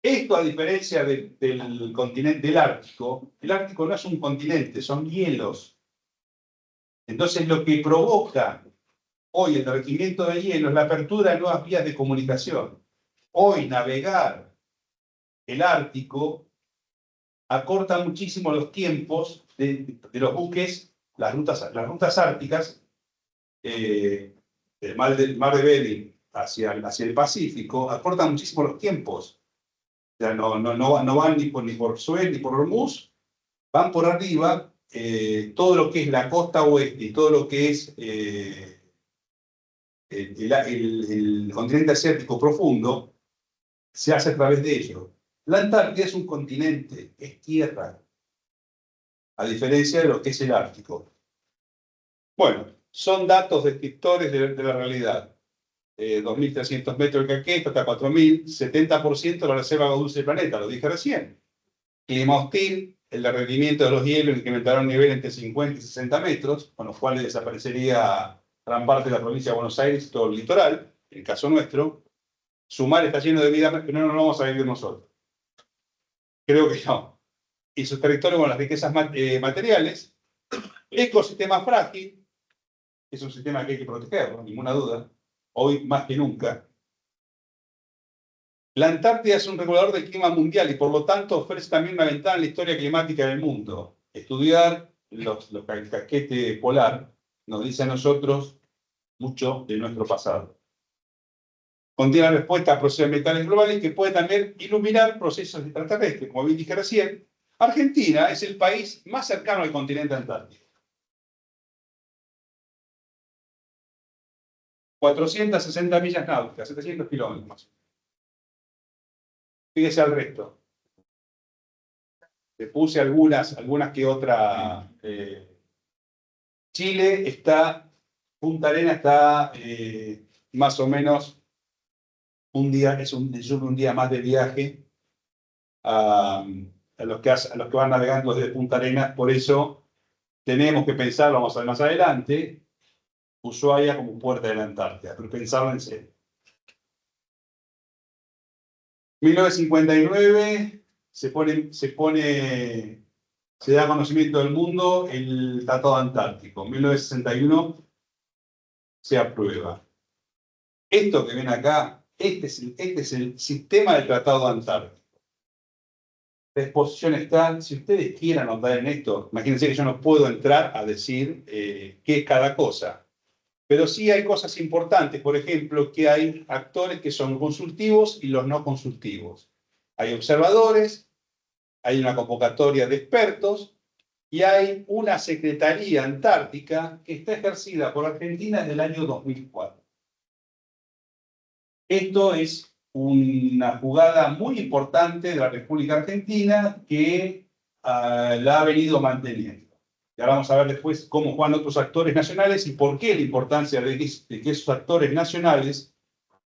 Esto, a diferencia del continente del Ártico, el Ártico no es un continente, son hielos. Entonces, lo que provoca hoy el derretimiento de hielo es la apertura de nuevas vías de comunicación. Hoy, navegar el Ártico acorta muchísimo los tiempos de los buques, las rutas árticas, del mar de Bering hacia el Pacífico, acortan muchísimo los tiempos. O sea, no van ni por Suez ni por Hormuz, van por arriba. Todo lo que es la costa oeste y todo lo que es el continente asiático profundo se hace a través de ello. La Antártida es un continente, es tierra, a diferencia de lo que es el Ártico. Bueno, son datos descriptores de la realidad. 2.300 metros de caqueto hasta 4.000, 70% de la reserva dulce del planeta, lo dije recién. Clima hostil, el derretimiento de los hielos incrementará un nivel entre 50 y 60 metros, con los cuales desaparecería gran parte de la provincia de Buenos Aires y todo el litoral, en el caso nuestro. Su mar está lleno de vida, pero no lo vamos a vivir nosotros. Creo que no. Y sus territorios con las riquezas materiales, ecosistema frágil, es un sistema que hay que proteger, ¿no? Ninguna duda, hoy más que nunca. La Antártida es un regulador del clima mundial y por lo tanto ofrece también una ventana en la historia climática del mundo. Estudiar el casquete polar nos dice a nosotros mucho de nuestro pasado. Contiene la respuesta a procesos ambientales globales que puede también iluminar procesos extraterrestres. Como bien dije recién, Argentina es el país más cercano al continente antártico. 460 millas náuticas, 700 kilómetros más. Fíjese al resto. Le puse algunas que otra. Chile está, Punta Arenas está más o menos un día, es un día más de viaje a los que van navegando desde Punta Arenas. Por eso tenemos que pensar, vamos a ver más adelante, Ushuaia como puerta de la Antártida, pero pensarlo en serio. 1959 se da conocimiento del mundo el Tratado Antártico. 1961 se aprueba. Esto que ven acá, este es el sistema del Tratado Antártico. La exposición está, si ustedes quieren andar en esto, imagínense que yo no puedo entrar a decir qué es cada cosa. Pero sí hay cosas importantes, por ejemplo, que hay actores que son consultivos y los no consultivos. Hay observadores, hay una convocatoria de expertos y hay una Secretaría Antártica que está ejercida por Argentina desde el año 2004. Esto es una jugada muy importante de la República Argentina que la ha venido manteniendo. Y ahora vamos a ver después cómo juegan otros actores nacionales y por qué la importancia de que esos actores nacionales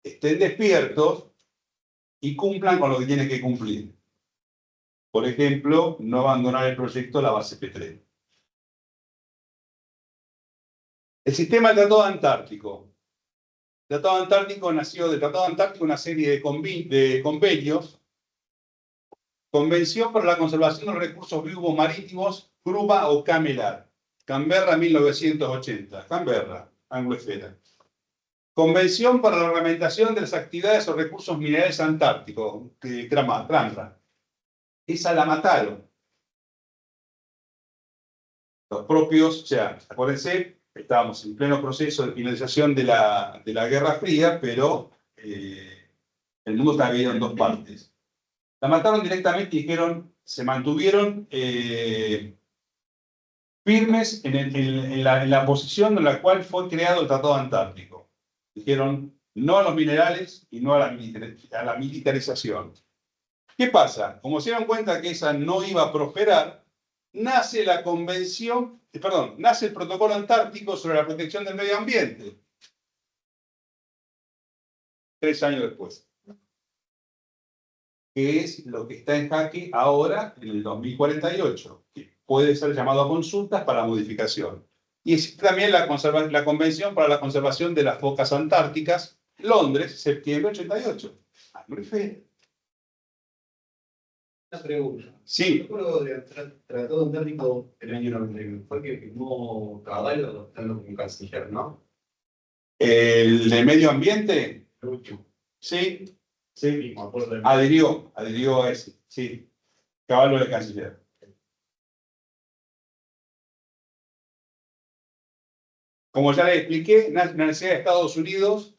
estén despiertos y cumplan con lo que tienen que cumplir. Por ejemplo, no abandonar el proyecto de la base P3. El sistema del Tratado Antártico. El Tratado Antártico nació del Tratado Antártico una serie de convenios. Convención para la Conservación de los Recursos Vivos Marítimos, CRUMA o CAMELAR. Canberra, 1980. Canberra, Anglo-Esfera. Convención para la Reglamentación de las Actividades o Recursos Minerales Antárticos, CRAMRA. Esa la mataron. Los propios, o sea, acuérdense, estábamos en pleno proceso de finalización de la Guerra Fría, pero el mundo está dividido en dos partes. La mataron directamente y dijeron, se mantuvieron firmes en la posición en la cual fue creado el Tratado Antártico. Dijeron no a los minerales y no a la militarización. ¿Qué pasa? Como se dieron cuenta que esa no iba a prosperar, nace la convención, nace el Protocolo Antártico sobre la protección del medio ambiente. 3 años después. Que es lo que está en jaque ahora en el 2048, que puede ser llamado a consultas para modificación. Y existe también la Convención para la Conservación de las Focas Antárticas, Londres, septiembre 88. Una pregunta. Sí. El acuerdo del Tratado Antártico del año 91 fue el que firmó Caballo estando como canciller, ¿no? ¿El de medio ambiente? El último. Sí. Sí, me acuerdo de... Adhirió a ese, sí. Caballo de canciller. Como ya les expliqué, nace la necesidad de Estados Unidos,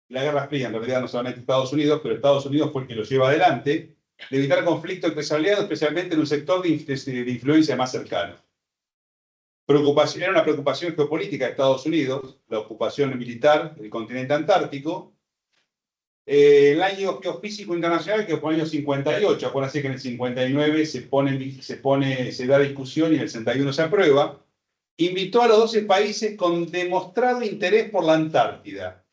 la Guerra Fría, en realidad no solamente Estados Unidos, pero Estados Unidos fue el que lo lleva adelante, de evitar conflictos entre aliados, especialmente en un sector de influencia más cercano. Era una preocupación geopolítica de Estados Unidos, la ocupación militar del continente antártico. El año geofísico internacional, que fue el año 58, acuérdense que en el 59 se da discusión y en el 61 se aprueba, invitó a los 12 países con demostrado interés por la Antártida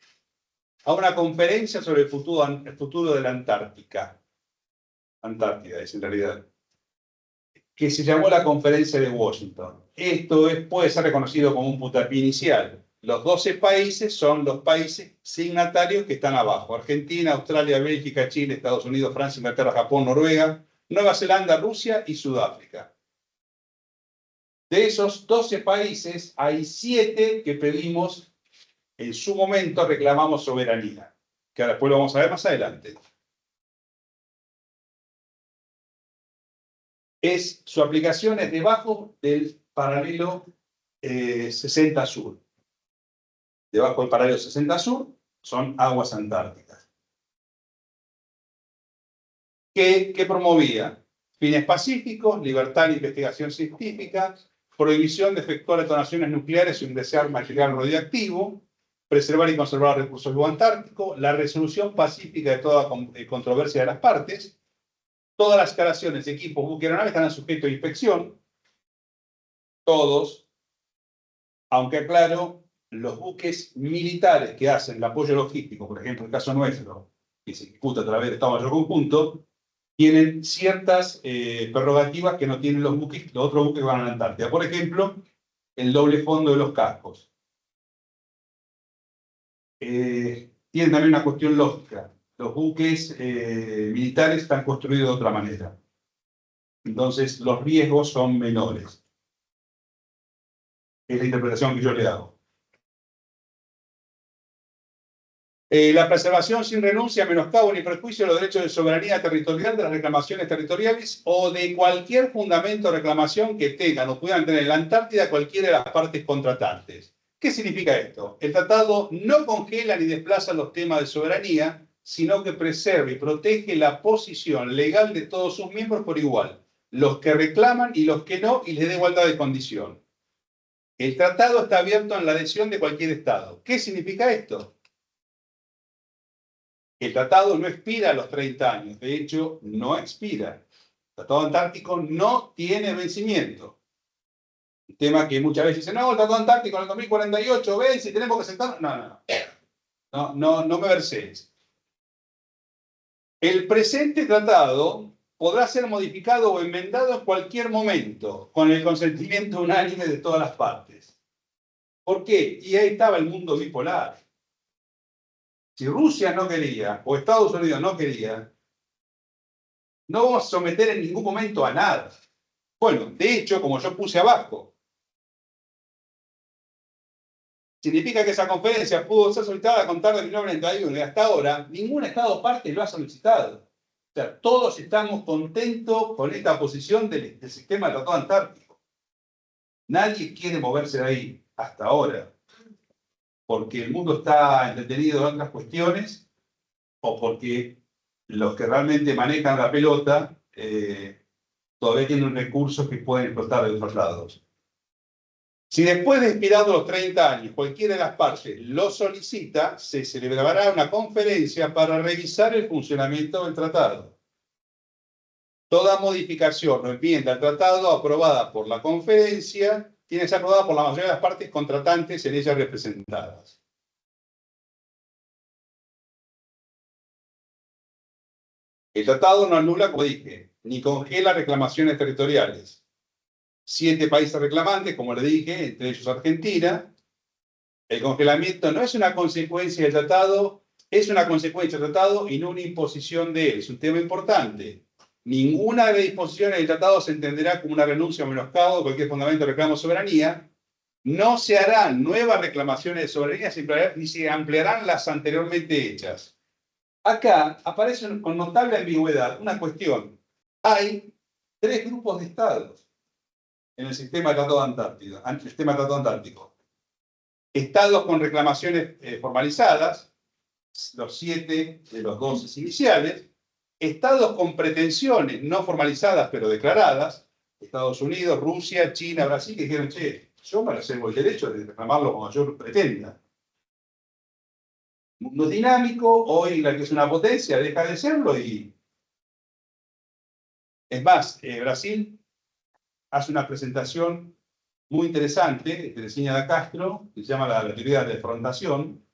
a una conferencia sobre el futuro de la Antártida es en realidad, que se llamó la Conferencia de Washington. Esto puede ser reconocido como un puntapié inicial. Los 12 países son los países signatarios que están abajo. Argentina, Australia, Bélgica, Chile, Estados Unidos, Francia, Inglaterra, Japón, Noruega, Nueva Zelanda, Rusia y Sudáfrica. De esos 12 países, hay 7 que pedimos, en su momento reclamamos soberanía, que ahora después lo vamos a ver más adelante. Su aplicación es debajo del paralelo 60 sur. Debajo del paralelo 60 sur son aguas antárticas. ¿Qué promovía? Fines pacíficos, libertad de investigación científica, prohibición de efectuar detonaciones nucleares sin desear material radioactivo, preservar y conservar los recursos antárticos, la resolución pacífica de toda controversia de las partes. Todas las instalaciones, equipos, buques y aeronaves están sujetos a inspección. Todos. Aunque aclaro, los buques militares que hacen el apoyo logístico, por ejemplo, el caso nuestro, que se ejecuta a través de Estado Mayor Conjunto, tienen ciertas prerrogativas que no tienen los otros buques que van a la Antártida. Por ejemplo, el doble fondo de los cascos. Tienen también una cuestión lógica. Los buques militares están construidos de otra manera. Entonces, los riesgos son menores. Es la interpretación que yo le hago. La preservación sin renuncia, menoscabo ni perjuicio de los derechos de soberanía territorial de las reclamaciones territoriales o de cualquier fundamento o reclamación que tengan o puedan tener en la Antártida cualquiera de las partes contratantes. ¿Qué significa esto? El tratado no congela ni desplaza los temas de soberanía, sino que preserva y protege la posición legal de todos sus miembros por igual, los que reclaman y los que no, y les da igualdad de condición. El tratado está abierto en la adhesión de cualquier Estado. ¿Qué significa esto? El tratado no expira a los 30 años, de hecho, no expira. El Tratado Antártico no tiene vencimiento. Un tema que muchas veces dicen, no, el Tratado Antártico en el 2048 vence y tenemos que sentarnos. No me versees. El presente tratado podrá ser modificado o enmendado en cualquier momento, con el consentimiento unánime de todas las partes. ¿Por qué? Y ahí estaba el mundo bipolar. Si Rusia no quería, o Estados Unidos no quería, no vamos a someter en ningún momento a nada. Bueno, de hecho, como yo puse abajo, significa que esa conferencia pudo ser solicitada a contar de 1991 y hasta ahora, ningún Estado parte lo ha solicitado. O sea, todos estamos contentos con esta posición del sistema del Tratado Antártico. Nadie quiere moverse de ahí, hasta ahora. Porque el mundo está entretenido en otras cuestiones o porque los que realmente manejan la pelota todavía tienen recursos que pueden explotar de otros lados. Si después de expirados los 30 años cualquiera de las partes lo solicita, se celebrará una conferencia para revisar el funcionamiento del tratado. Toda modificación o enmienda al tratado aprobada por la conferencia tiene que ser aprobada por la mayoría de las partes contratantes en ellas representadas. El tratado no anula, como dije, ni congela reclamaciones territoriales. 7 países reclamantes, como le dije, entre ellos Argentina. El congelamiento no es una consecuencia del tratado, es una consecuencia del tratado y no una imposición de él. Es un tema importante. Ninguna de las disposiciones del tratado se entenderá como una renuncia o menoscabo de cualquier fundamento de reclamo de soberanía. No se harán nuevas reclamaciones de soberanía ni se ampliarán las anteriormente hechas. Acá aparece con notable ambigüedad una cuestión. Hay 3 grupos de estados en el sistema del Tratado Antártico. Estados con reclamaciones formalizadas, los 7 de los 12 iniciales. Estados con pretensiones no formalizadas pero declaradas, Estados Unidos, Rusia, China, Brasil, que dijeron, che, yo me reservo el derecho de reclamarlo como yo pretenda. Mundo dinámico, hoy la que es una potencia deja de serlo y... Es más, Brasil hace una presentación muy interesante, que diseña Da Castro, que se llama la teoría de defrontación,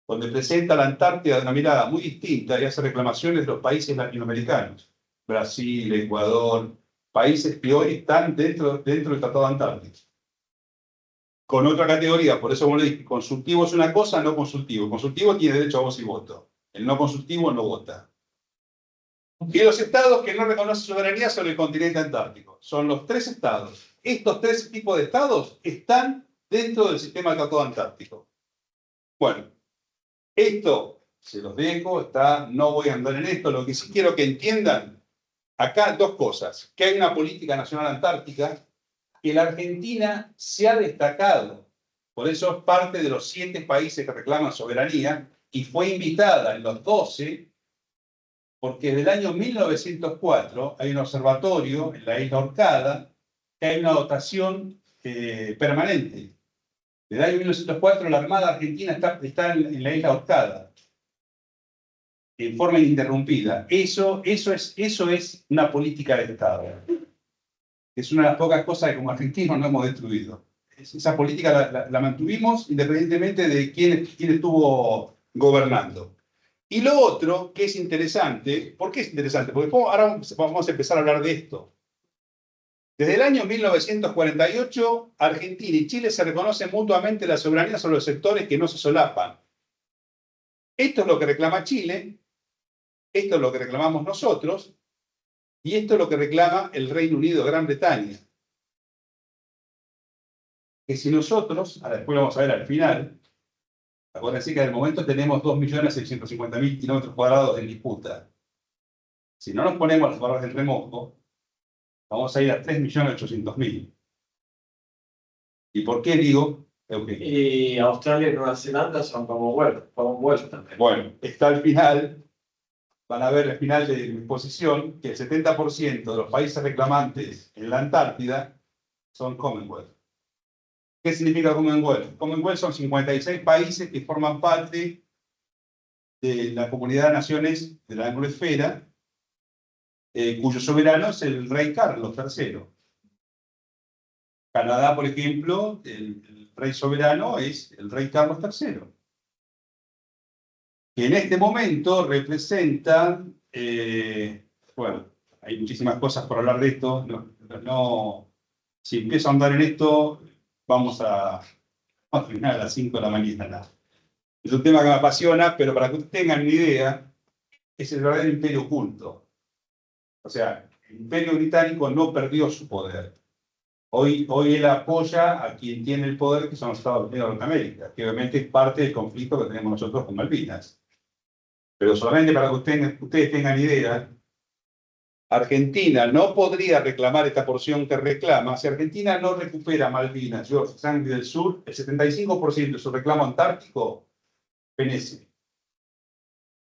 donde presenta la Antártida de una mirada muy distinta y hace reclamaciones de los países latinoamericanos. Brasil, Ecuador, países que hoy están dentro del Tratado Antártico. Con otra categoría, por eso como le dije, consultivo es una cosa, no consultivo. Consultivo tiene derecho a voz y voto. El no consultivo no vota. Y los estados que no reconocen soberanía sobre el continente antártico. Son los 3 estados. Estos 3 tipos de estados están dentro del sistema del Tratado Antártico. Bueno, esto se los dejo, no voy a andar en esto. Lo que sí quiero que entiendan, acá 2 cosas. Que hay una política nacional antártica, que la Argentina se ha destacado. Por eso es parte de los 7 países que reclaman soberanía y fue invitada en los 12, porque desde el año 1904 hay un observatorio en la isla Orcada, que hay una dotación permanente. Desde el año 1904 la Armada Argentina está en la isla Orcada, en forma ininterrumpida. Eso es una política de Estado. Es una de las pocas cosas que como argentinos no hemos destruido. Esa política la mantuvimos independientemente de quién estuvo gobernando. Y lo otro que es interesante, ¿por qué es interesante? Porque ahora vamos a empezar a hablar de esto. Desde el año 1948, Argentina y Chile se reconocen mutuamente la soberanía sobre los sectores que no se solapan. Esto es lo que reclama Chile, esto es lo que reclamamos nosotros, y esto es lo que reclama el Reino Unido, Gran Bretaña. Que si nosotros, ahora después lo vamos a ver al final, acuérdense que al momento tenemos 2.650.000 kilómetros cuadrados en disputa. Si no nos ponemos las barras del remojo, vamos a ir a 3.800.000. ¿Y por qué digo, Eugenio? Y Australia y Nueva Zelanda son Commonwealth también. Bueno, está al final, van a ver al final de mi exposición, que el 70% de los países reclamantes en la Antártida son Commonwealth. ¿Qué significa Commonwealth? Commonwealth son 56 países que forman parte de la comunidad de naciones de la Angloesfera, cuyo soberano es el rey Carlos III. Canadá, por ejemplo, el rey soberano es el rey Carlos III. Que en este momento representa, bueno, hay muchísimas cosas por hablar de esto, si empiezo a andar en esto, vamos a terminar a las 5 de la mañana. Es un tema que me apasiona, pero para que ustedes tengan una idea, es el verdadero imperio oculto. O sea, el imperio británico no perdió su poder. Hoy él apoya a quien tiene el poder, que son los Estados Unidos de Norteamérica, que obviamente es parte del conflicto que tenemos nosotros con Malvinas. Pero solamente para que ustedes tengan idea, Argentina no podría reclamar esta porción que reclama si Argentina no recupera Malvinas, George Sandwich del Sur, el 75% de su reclamo antártico fenece.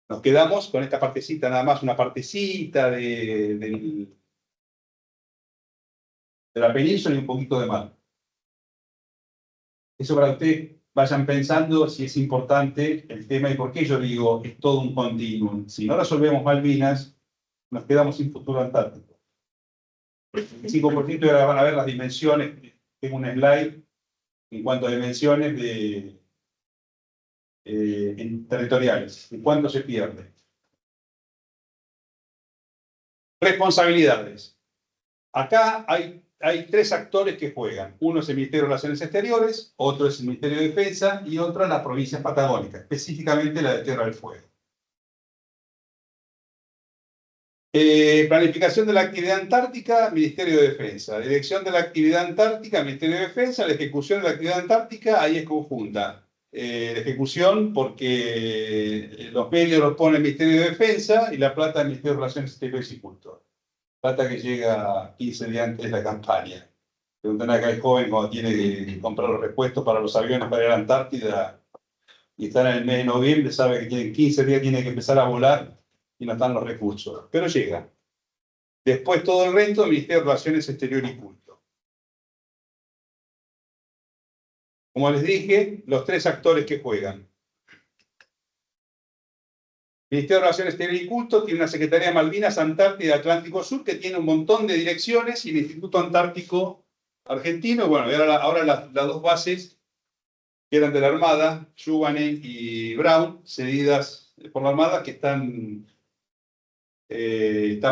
Nos quedamos con esta partecita, nada más una partecita de la península y un poquito de mar. Eso para que ustedes vayan pensando si es importante el tema y por qué yo digo es todo un continuum. Si no resolvemos Malvinas, nos quedamos sin futuro antártico. El 5% ahora van a ver las dimensiones, tengo un slide en cuanto a dimensiones territoriales, en cuánto se pierde. Responsabilidades. Acá hay 3 actores que juegan. Uno es el Ministerio de Relaciones Exteriores, otro es el Ministerio de Defensa y otro es las provincias patagónicas, específicamente la de Tierra del Fuego. Planificación de la actividad antártica, Ministerio de Defensa. Dirección de la actividad antártica, Ministerio de Defensa. La ejecución de la actividad antártica, ahí es conjunta. La ejecución, porque los medios los pone el Ministerio de Defensa y la plata el Ministerio de Relaciones Exteriores y Culto. Plata que llega 15 días antes de la campaña. Preguntan acá al joven cuando tiene que comprar los repuestos para los aviones para ir a la Antártida y están en el mes de noviembre, sabe que tienen 15 días, tiene que empezar a volar y no están los recursos. Pero llega. Después todo el resto, Ministerio de Relaciones Exteriores y Culto. Como les dije, los 3 actores que juegan. Ministerio de Relaciones Exteriores y Culto tiene una Secretaría de Malvinas, Antártida y Atlántico Sur que tiene un montón de direcciones y el Instituto Antártico Argentino. Bueno, y ahora las 2 bases que eran de la Armada, Yubanen y Brown, cedidas por la Armada, que están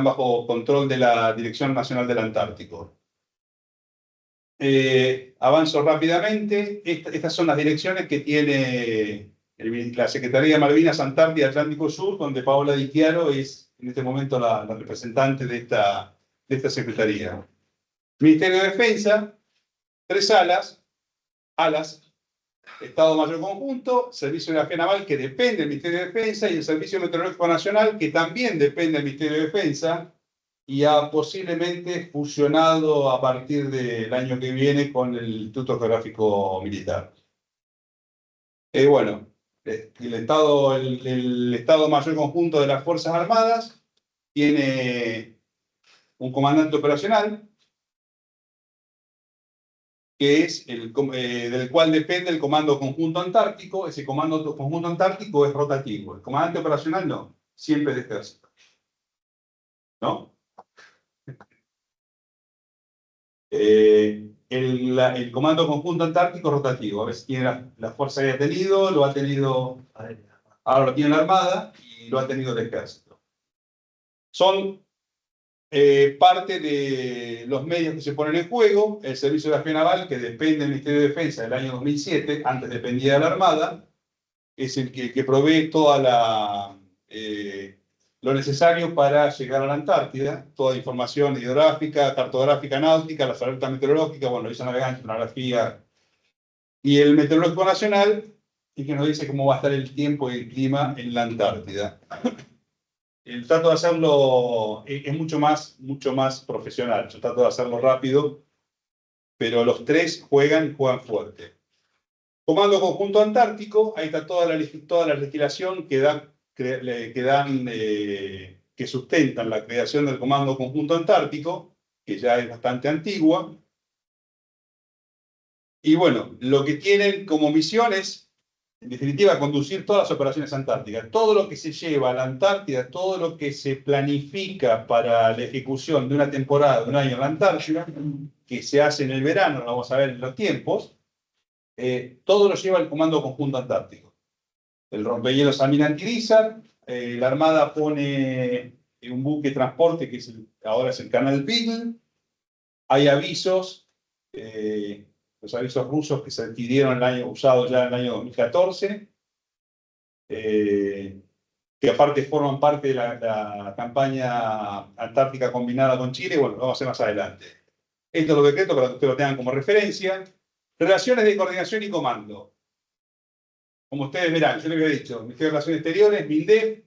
bajo control de la Dirección Nacional del Antártico. Avanzo rápidamente. Estas son las direcciones que tiene la Secretaría de Malvinas, Antártida y Atlántico Sur, donde Paola Di Chiaro es en este momento la representante de esta Secretaría. Ministerio de Defensa, 3 alas, Estado Mayor Conjunto, Servicio de la Fe Naval, que depende del Ministerio de Defensa, y el Servicio Meteorológico Nacional, que también depende del Ministerio de Defensa, y ha posiblemente fusionado a partir del año que viene con el Instituto Geográfico Militar. Bueno, el Estado Mayor Conjunto de las Fuerzas Armadas tiene un comandante operacional, que es del cual depende el Comando Conjunto Antártico. Ese Comando Conjunto Antártico es rotativo. El comandante operacional no, siempre es de ejército. ¿No? El Comando Conjunto Antártico es rotativo. A veces tiene la fuerza que ha tenido, lo ha tenido ahora lo tiene la Armada y lo ha tenido el Ejército. Son parte de los medios que se ponen en juego. El Servicio de la Fe Naval, que depende del Ministerio de Defensa del año 2007, antes dependía de la Armada, es el que provee toda lo necesario para llegar a la Antártida, toda información hidrográfica, cartográfica, náutica, las alertas meteorológicas, bueno, visa navegante, sonografía, y el Meteorológico Nacional, y que nos dice cómo va a estar el tiempo y el clima en la Antártida. El trato de hacerlo es mucho más profesional. Yo trato de hacerlo rápido, pero los tres juegan fuerte. Comando Conjunto Antártico, ahí está toda la legislación que sustentan la creación del Comando Conjunto Antártico, que ya es bastante antigua. Y bueno, lo que tienen como misión es, en definitiva, conducir todas las operaciones antárticas. Todo lo que se lleva a la Antártida, todo lo que se planifica para la ejecución de una temporada de un año en la Antártida, que se hace en el verano, lo vamos a ver en los tiempos, todo lo lleva el Comando Conjunto Antártico. El rompehielos almirantiliza, la Armada pone un buque de transporte que ahora es el Canal Beagle. Hay avisos, los avisos rusos que se adquirieron usados ya en el año 2014, que aparte forman parte de la campaña antártica combinada con Chile. Bueno, lo vamos a hacer más adelante. Esto es lo decreto para que ustedes lo tengan como referencia. Relaciones de coordinación y comando. Como ustedes verán, yo les había dicho, Ministerio de Relaciones Exteriores, MINDEF,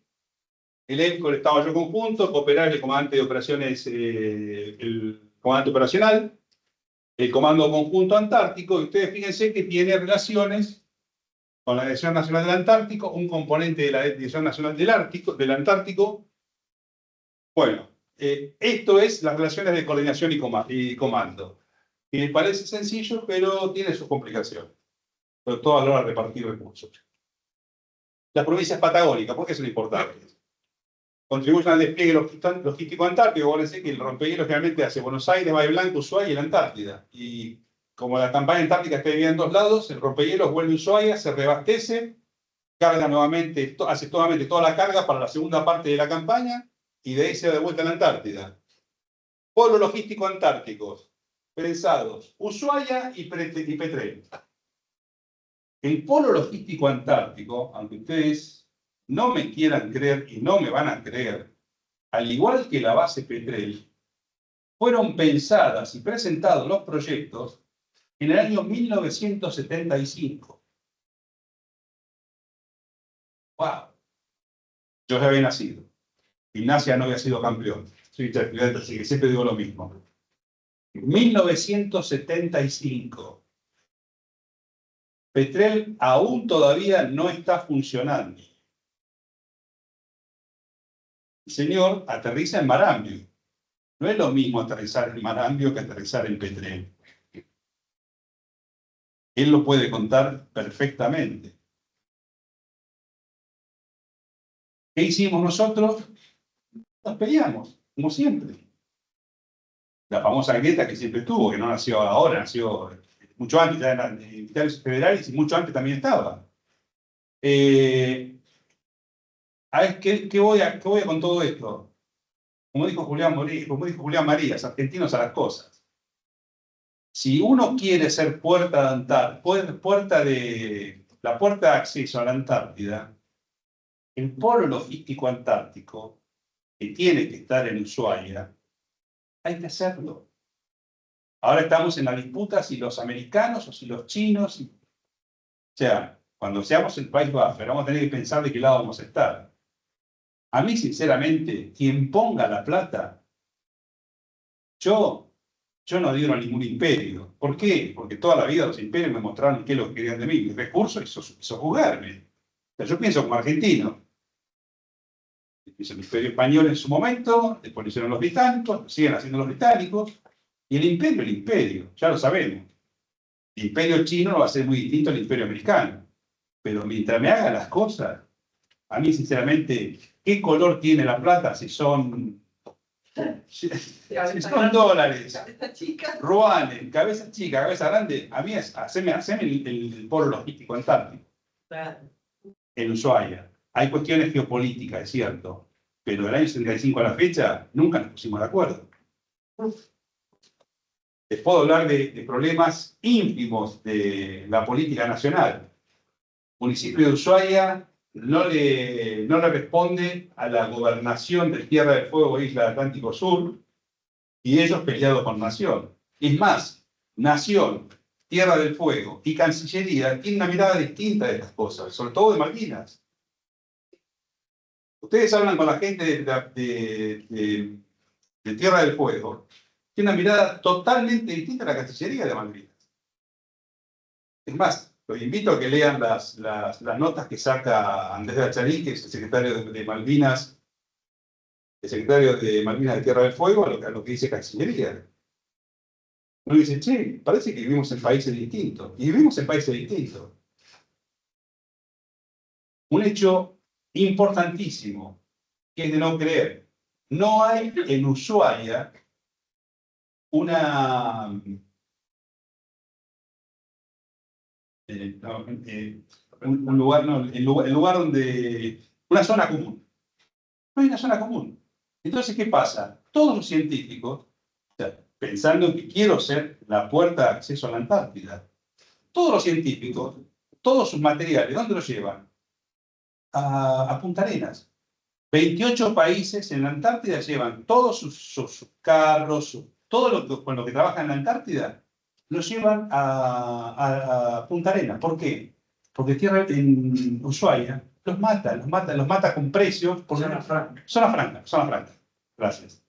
el ENCO, el Estado Mayor Conjunto, Cooperar, el comandante de operaciones, el comandante operacional, el Comando Conjunto Antártico, y ustedes fíjense que tiene relaciones con la Dirección Nacional del Antártico, un componente de la Dirección Nacional del Antártico. Bueno, esto es las relaciones de coordinación y comando. Y parece sencillo, pero tiene sus complicaciones. Pero todo a la hora de repartir recursos. Las provincias patagónicas, ¿por qué son importantes? Contribuyen al despliegue logístico antártico. Acuérdense que el rompehielos generalmente hace Buenos Aires, Bahía Blanca, Ushuaia y la Antártida. Y como la campaña antártica está dividida en dos lados, el rompehielos vuelve a Ushuaia, se reabastece, carga nuevamente, hace nuevamente toda la carga para la segunda parte de la campaña y de ahí se da de vuelta a la Antártida. Polo logístico antárticos, pensados, Ushuaia y Petrel. El polo logístico antártico, aunque ustedes no me quieran creer y no me van a creer, al igual que la base Petrel, fueron pensadas y presentados los proyectos en el año 1975. ¡Wow! Yo ya había nacido. Gimnasia no había sido campeón. Soy estudiante, así que siempre digo lo mismo. 1975. Petrel aún todavía no está funcionando. El señor aterriza en Marambio. No es lo mismo aterrizar en Marambio que aterrizar en Petrel. Él lo puede contar perfectamente. ¿Qué hicimos nosotros? Nos peleamos, como siempre. La famosa grieta que siempre estuvo, que no nació ahora, nació mucho antes, ya eran militares federales y mucho antes también estaba. A ver, ¿qué voy a con todo esto? Como dijo Julián Marías, argentinos a las cosas. Si uno quiere ser la puerta de acceso a la Antártida, el polo logístico antártico, que tiene que estar en Ushuaia, hay que hacerlo. Ahora estamos en la disputa si los americanos o si los chinos. O sea, cuando seamos el país buffer, vamos a tener que pensar de qué lado vamos a estar. A mí, sinceramente, quien ponga la plata, yo no digo a ningún imperio. ¿Por qué? Porque toda la vida los imperios me mostraron qué es lo que querían de mí. Mi recurso hizo jugarme. O sea, yo pienso como argentino. Hizo el imperio español en su momento, después lo hicieron los británicos, lo siguen haciendo los británicos. Y el imperio, ya lo sabemos. El imperio chino no va a ser muy distinto al imperio americano. Pero mientras me hagan las cosas, a mí, sinceramente, ¿qué color tiene la plata si son dólares, ruanes, cabeza chica, cabeza grande? A mí haceme el polo logístico antártico en Ushuaia. Hay cuestiones geopolíticas, es cierto, pero del año 75 a la fecha nunca nos pusimos de acuerdo. Les puedo hablar de problemas ínfimos de la política nacional. El municipio de Ushuaia no le responde a la gobernación de Tierra del Fuego e Isla Atlántico Sur, y ellos peleados con Nación. Es más, Nación, Tierra del Fuego y Cancillería tienen una mirada distinta de estas cosas, sobre todo de Malvinas. Ustedes hablan con la gente de Tierra del Fuego, tiene una mirada totalmente distinta a la Cancillería de Malvinas. Es más, los invito a que lean las notas que saca Andrés Acharín, que es el secretario de Malvinas, el secretario de Malvinas de Tierra del Fuego, a lo que dice Cancillería. Uno dice, che, parece que vivimos en países distintos. Y vivimos en países distintos. Un hecho importantísimo, que es de no creer. No hay en Ushuaia un lugar, no, el lugar donde... una zona común. No hay una zona común. Entonces, ¿qué pasa? Todos los científicos, pensando en que quiero ser la puerta de acceso a la Antártida, todos los científicos, todos sus materiales, ¿dónde los llevan? A Punta Arenas. 28 países en la Antártida llevan todos sus carros, todo con lo que trabajan en la Antártida, los llevan a Punta Arenas. ¿Por qué? Porque Tierra en Ushuaia los mata con precios. Zona franca. Zona franca. Gracias.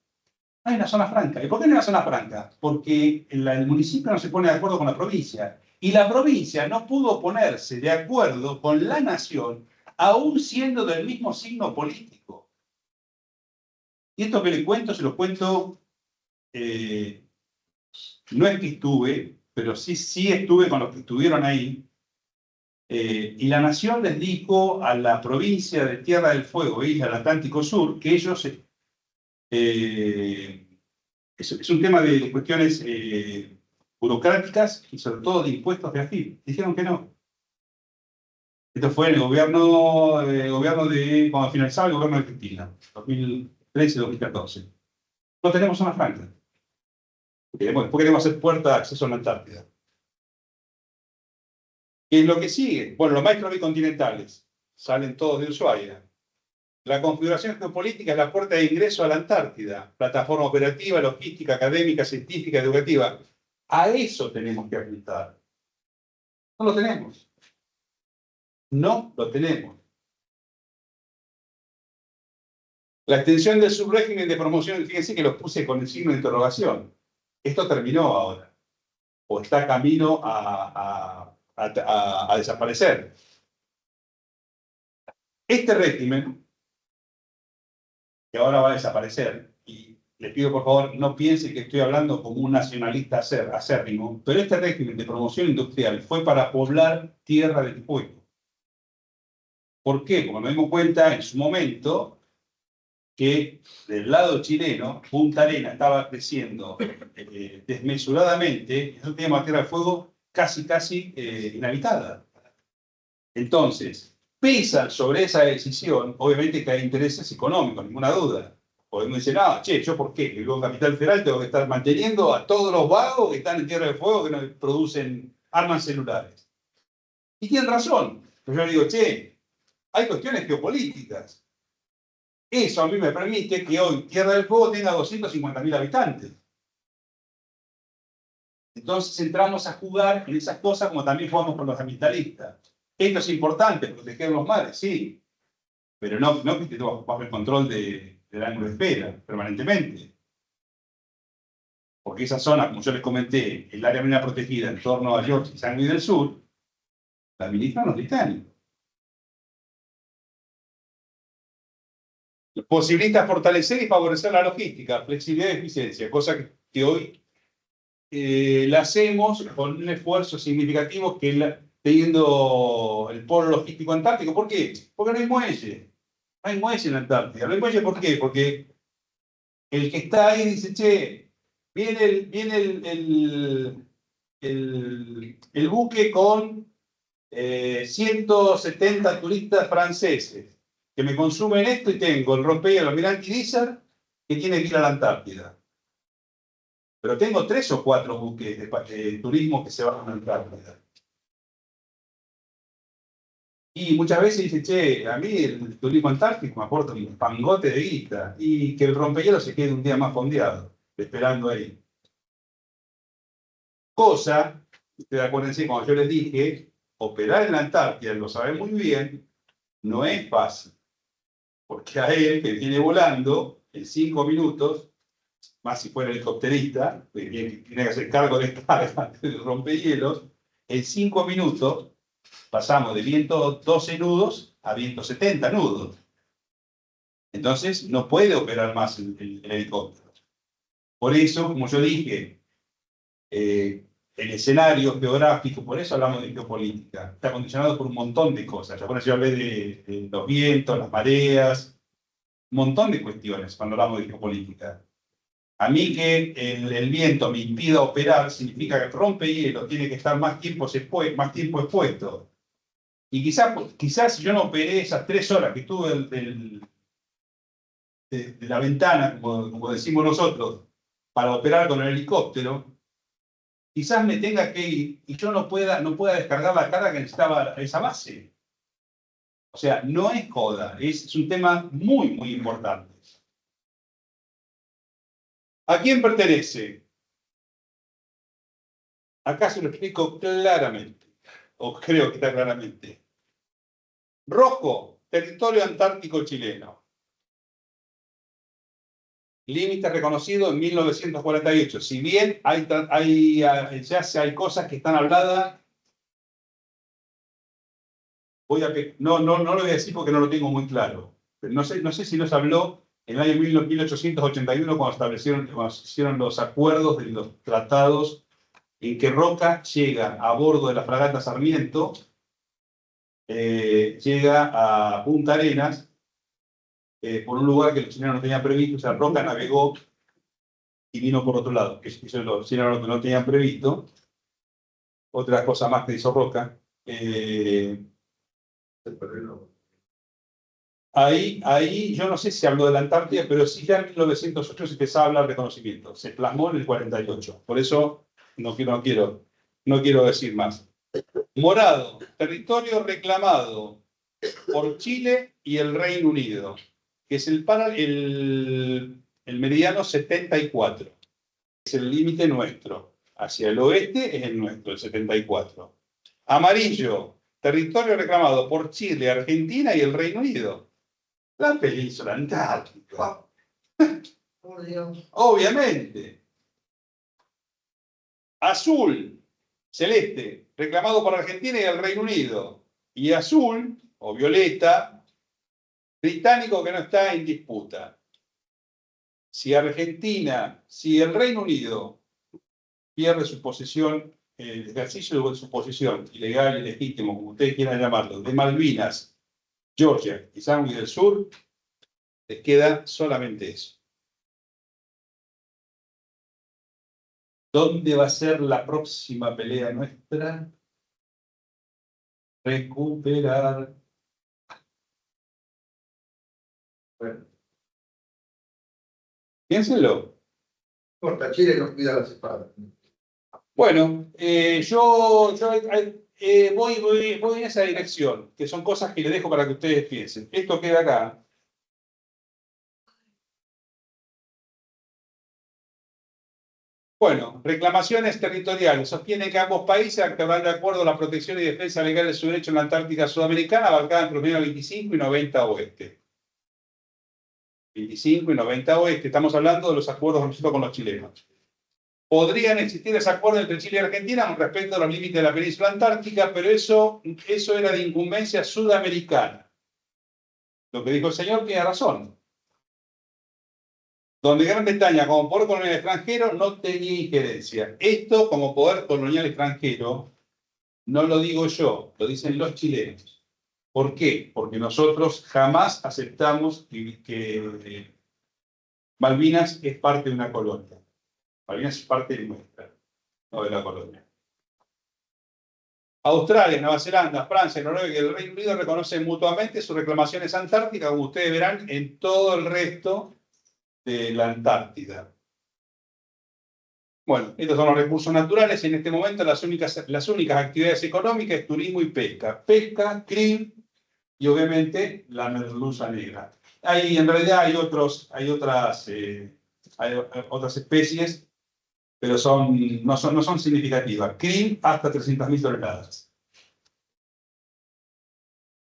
Hay una zona franca. ¿Y por qué no hay una zona franca? Porque el municipio no se pone de acuerdo con la provincia. Y la provincia no pudo ponerse de acuerdo con la nación, aún siendo del mismo signo político. Y esto que les cuento, se los cuento, no es que estuve, pero sí estuve con los que estuvieron ahí. Y la nación les dijo a la provincia de Tierra del Fuego e Isla del Atlántico Sur que ellos, es un tema de cuestiones burocráticas y sobre todo de impuestos de AFIP. Dijeron que no. Esto fue en el gobierno cuando finalizaba el gobierno de Cristina, 2013-2014. No tenemos zona franca. Después queremos hacer puerta de acceso a la Antártida. ¿Qué es lo que sigue? Bueno, los maestros bicontinentales salen todos de Ushuaia. La configuración geopolítica es la puerta de ingreso a la Antártida. Plataforma operativa, logística, académica, científica, educativa. A eso tenemos que apuntar. No lo tenemos. No lo tenemos. La extensión del subrégimen de promoción, fíjense que lo puse con el signo de interrogación. Esto terminó ahora. O está camino a desaparecer. Este régimen, que ahora va a desaparecer, y les pido por favor no piensen que estoy hablando como un nacionalista acérrimo, pero este régimen de promoción industrial fue para poblar Tierra del Fuego. ¿Por qué? Porque nos dimos cuenta en su momento que del lado chileno, Punta Arenas estaba creciendo desmesuradamente, y nosotros teníamos Tierra del Fuego casi inhabitada. Entonces, pesan sobre esa decisión, obviamente que hay intereses económicos, ninguna duda. Podemos decir, no, che, ¿yo por qué? Que con Capital Federal tengo que estar manteniendo a todos los vagos que están en Tierra del Fuego que no producen armas celulares. Y tienen razón. Pero yo digo, che, hay cuestiones geopolíticas. Eso a mí me permite que hoy Tierra del Fuego tenga 250.000 habitantes. Entonces entramos a jugar en esas cosas como también jugamos con los ambientalistas. Esto es importante, proteger los mares, sí, pero no que esté bajo el control del ángulo de espera permanentemente. Porque esa zona, como yo les comenté, el área marina protegida en torno a Georgia y San Luis del Sur, la administran los británicos. Posibilita fortalecer y favorecer la logística, flexibilidad y eficiencia, cosa que hoy la hacemos con un esfuerzo significativo teniendo el polo logístico antártico. ¿Por qué? Porque no hay muelle. No hay muelle en la Antártida. No hay muelle, ¿por qué? Porque el que está ahí dice, che, viene el buque con 170 turistas franceses. que me consumen esto y tengo el rompehielo Almirante Irizar que tiene que ir a la Antártida. Pero tengo 3 o 4 buques de turismo que se van a la Antártida. Y muchas veces dice, che, a mí el turismo antártico me aporta un pangote de guita y que el rompehielo se quede un día más fondeado, esperando ahí. Cosa, ustedes acuérdense, como yo les dije, operar en la Antártida, lo saben muy bien, no es fácil. Porque a él, que viene volando, en 5 minutos, más si fuera helicópterista, que tiene que hacer cargo de del rompehielos, en 5 minutos pasamos de viento 12 nudos a viento 70 nudos. Entonces no puede operar más el helicóptero. Por eso, como yo dije, el escenario geográfico, por eso hablamos de geopolítica, está condicionado por un montón de cosas. Por eso yo hablé de los vientos, las mareas, un montón de cuestiones cuando hablamos de geopolítica. A mí que el viento me impida operar significa que el rompehielo tiene que estar más tiempo expuesto. Y quizás si yo no operé esas 3 horas que estuve de la ventana, como decimos nosotros, para operar con el helicóptero, quizás me tenga que ir y yo no pueda descargar la carga que necesitaba esa base. O sea, no es joda, es un tema muy, muy importante. ¿A quién pertenece? Acá se lo explico claramente, o creo que está claramente. Rojo, territorio antártico chileno. Límite reconocido en 1948. Si bien hay cosas que están habladas, no lo voy a decir porque no lo tengo muy claro. Pero no sé si nos habló en el año 1881 cuando se hicieron los acuerdos de los tratados en que Roca llega a bordo de la fragata Sarmiento, llega a Punta Arenas, por un lugar que los chilenos no tenían previsto. O sea, Roca navegó y vino por otro lado, que los chilenos no tenían previsto. Otra cosa más que hizo Roca. Ahí yo no sé si habló de la Antártida, pero sí ya en 1908 se empezaba a hablar de conocimiento. Se plasmó en el 48. Por eso no quiero decir más. Morado, territorio reclamado por Chile y el Reino Unido, que es el meridiano 74. Es el límite nuestro. Hacia el oeste es el nuestro, el 74. Amarillo, territorio reclamado por Chile, Argentina y el Reino Unido. La península antártica. Por Dios. Obviamente. Azul, celeste, reclamado por Argentina y el Reino Unido. Y azul, o violeta, británico que no está en disputa. Si el Reino Unido pierde su posesión, el ejercicio de su posesión ilegal y legítimo, como ustedes quieran llamarlo, de Malvinas, Georgia y Sandwich del Sur, les queda solamente eso. ¿Dónde va a ser la próxima pelea nuestra? Recuperar. Bueno. Piénsenlo. Corta, Chile nos cuida las espaldas. Bueno, yo voy en esa dirección, que son cosas que les dejo para que ustedes piensen. Esto queda acá. Bueno, reclamaciones territoriales. Sostienen que ambos países actuarán de acuerdo a la protección y defensa legal de su derecho en la Antártica Sudamericana, abarcada entre los medios 25 y 90 oeste. 25 y 90 oeste. Estamos hablando de los acuerdos nosotros con los chilenos. Podrían existir desacuerdos entre Chile y Argentina con respecto a los límites de la península antártica, pero eso era de incumbencia sudamericana. Lo que dijo el señor tiene razón. Donde Gran Bretaña, como poder colonial extranjero, no tenía injerencia. Esto, como poder colonial extranjero, no lo digo yo, lo dicen los chilenos. ¿Por qué? Porque nosotros jamás aceptamos que Malvinas es parte de una colonia. Malvinas es parte de nuestra, no de la colonia. Australia, Nueva Zelanda, Francia, Noruega y el Reino Unido reconocen mutuamente sus reclamaciones antárticas, como ustedes verán, en todo el resto de la Antártida. Bueno, estos son los recursos naturales. En este momento las únicas actividades económicas es turismo y pesca. Pesca, krill y obviamente la merluza negra. Ahí en realidad hay otras especies, pero no son significativas. Krill hasta 300.000 toneladas.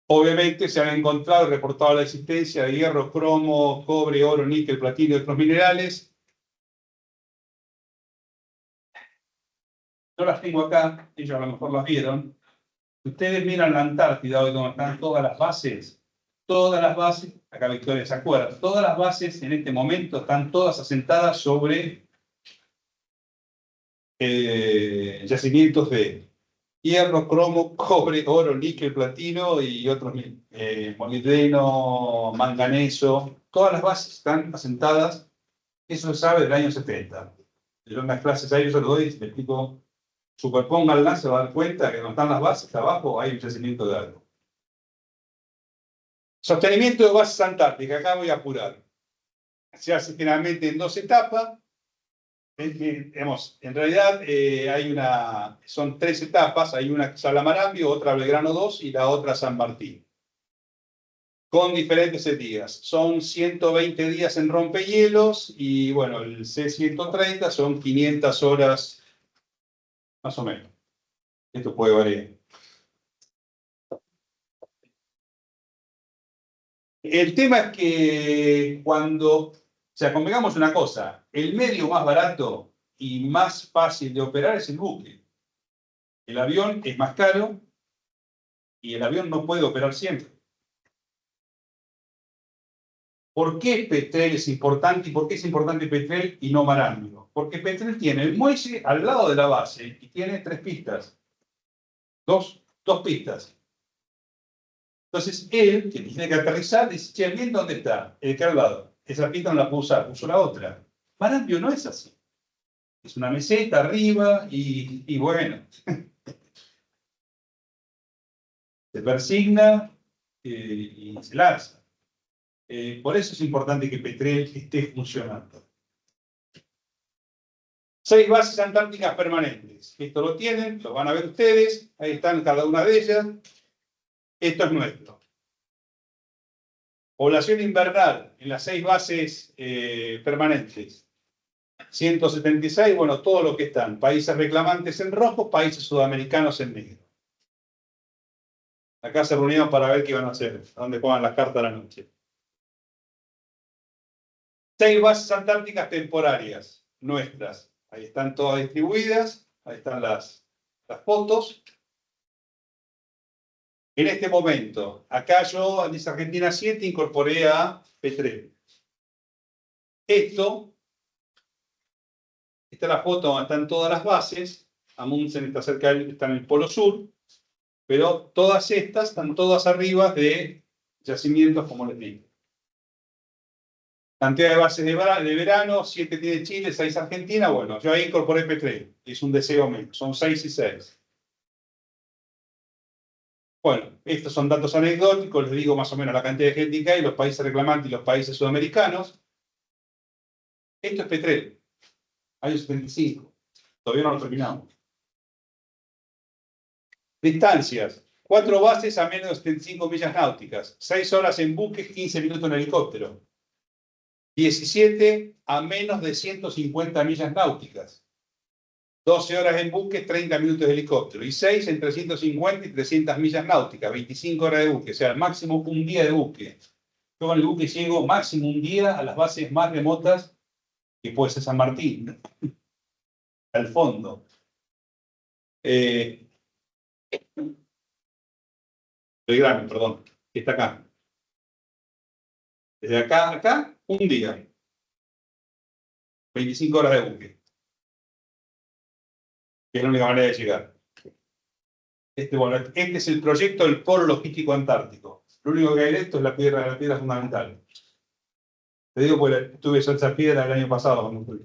Obviamente se han encontrado y reportado la existencia de hierro, cromo, cobre, oro, níquel, platino y otros minerales. No las tengo acá, ellos a lo mejor las vieron. Si ustedes miran la Antártida, hoy donde están todas las bases, acá Victoria se acuerda, todas las bases en este momento están todas asentadas sobre yacimientos de hierro, cromo, cobre, oro, níquel, platino y otros, molibdeno, manganeso. Todas las bases están asentadas, eso se sabe del año 70. Yo en las clases a ellos se lo doy, les explico. Superpónganla, se va a dar cuenta que donde están las bases, abajo hay un yacimiento de algo. Sostenimiento de bases antárticas, acá voy a apurar. Se hace generalmente en 2 etapas. En realidad son 3 etapas, hay una que es Marambio, otra Belgrano 2 y la otra San Martín. Con diferentes días. Son 120 días en rompehielos y bueno, el C-130 son 500 horas más o menos. Esto puede variar. El tema es que convengamos una cosa, el medio más barato y más fácil de operar es el buque. El avión es más caro y el avión no puede operar siempre. ¿Por qué Petrel es importante y por qué es importante Petrel y no Marambio? Porque Petrel tiene el muelle al lado de la base y tiene 3 pistas. Dos pistas. Entonces él, que tiene que aterrizar, dice, che, ¿el viento dónde está? El que al lado. Esa pista no la puedo usar, uso la otra. Marambio no es así. Es una meseta arriba y bueno. Se persigna y se lanza. Por eso es importante que Petrel esté funcionando. 6 bases antárticas permanentes. Esto lo tienen, lo van a ver ustedes. Ahí están cada una de ellas. Esto es nuestro. Población invernal en las 6 bases permanentes. 176, bueno, todo lo que están. Países reclamantes en rojo, países sudamericanos en negro. Acá se reunieron para ver qué iban a hacer, a dónde pongan las cartas a la noche. 6 bases antárticas temporarias, nuestras. Ahí están todas distribuidas, ahí están las fotos. En este momento, acá yo, en esa Argentina 7, incorporé a Petrel. Esta es la foto donde están todas las bases. Amundsen está en el polo sur, pero todas estas están todas arriba de yacimientos, como les digo. Cantidad de bases de verano, 7 tiene Chile, 6 Argentina. Bueno, yo ahí incorporé Petrel, es un deseo menos, son 6 y 6. Bueno, estos son datos anecdóticos, les digo más o menos la cantidad de gente que hay, los países reclamantes y los países sudamericanos. Esto es Petrel, año 75, todavía no lo terminamos. Distancias, 4 bases a menos de 75 millas náuticas, 6 horas en buque, 15 minutos en helicóptero. 17 a menos de 150 millas náuticas. 12 horas en buque, 30 minutos de helicóptero. Y 6 entre 150 y 300 millas náuticas, 25 horas de buque. O sea, al máximo un día de buque. Yo con el buque llego máximo un día a las bases más remotas, que puede ser San Martín, al fondo. Belgrano, perdón, que está acá. Desde acá a acá, un día. 25 horas de buque. Que es la única manera de llegar. Este es el proyecto del Polo Logístico Antártico. Lo único que hay de esto es la piedra fundamental. Te digo porque tuve esa piedra el año pasado cuando fui.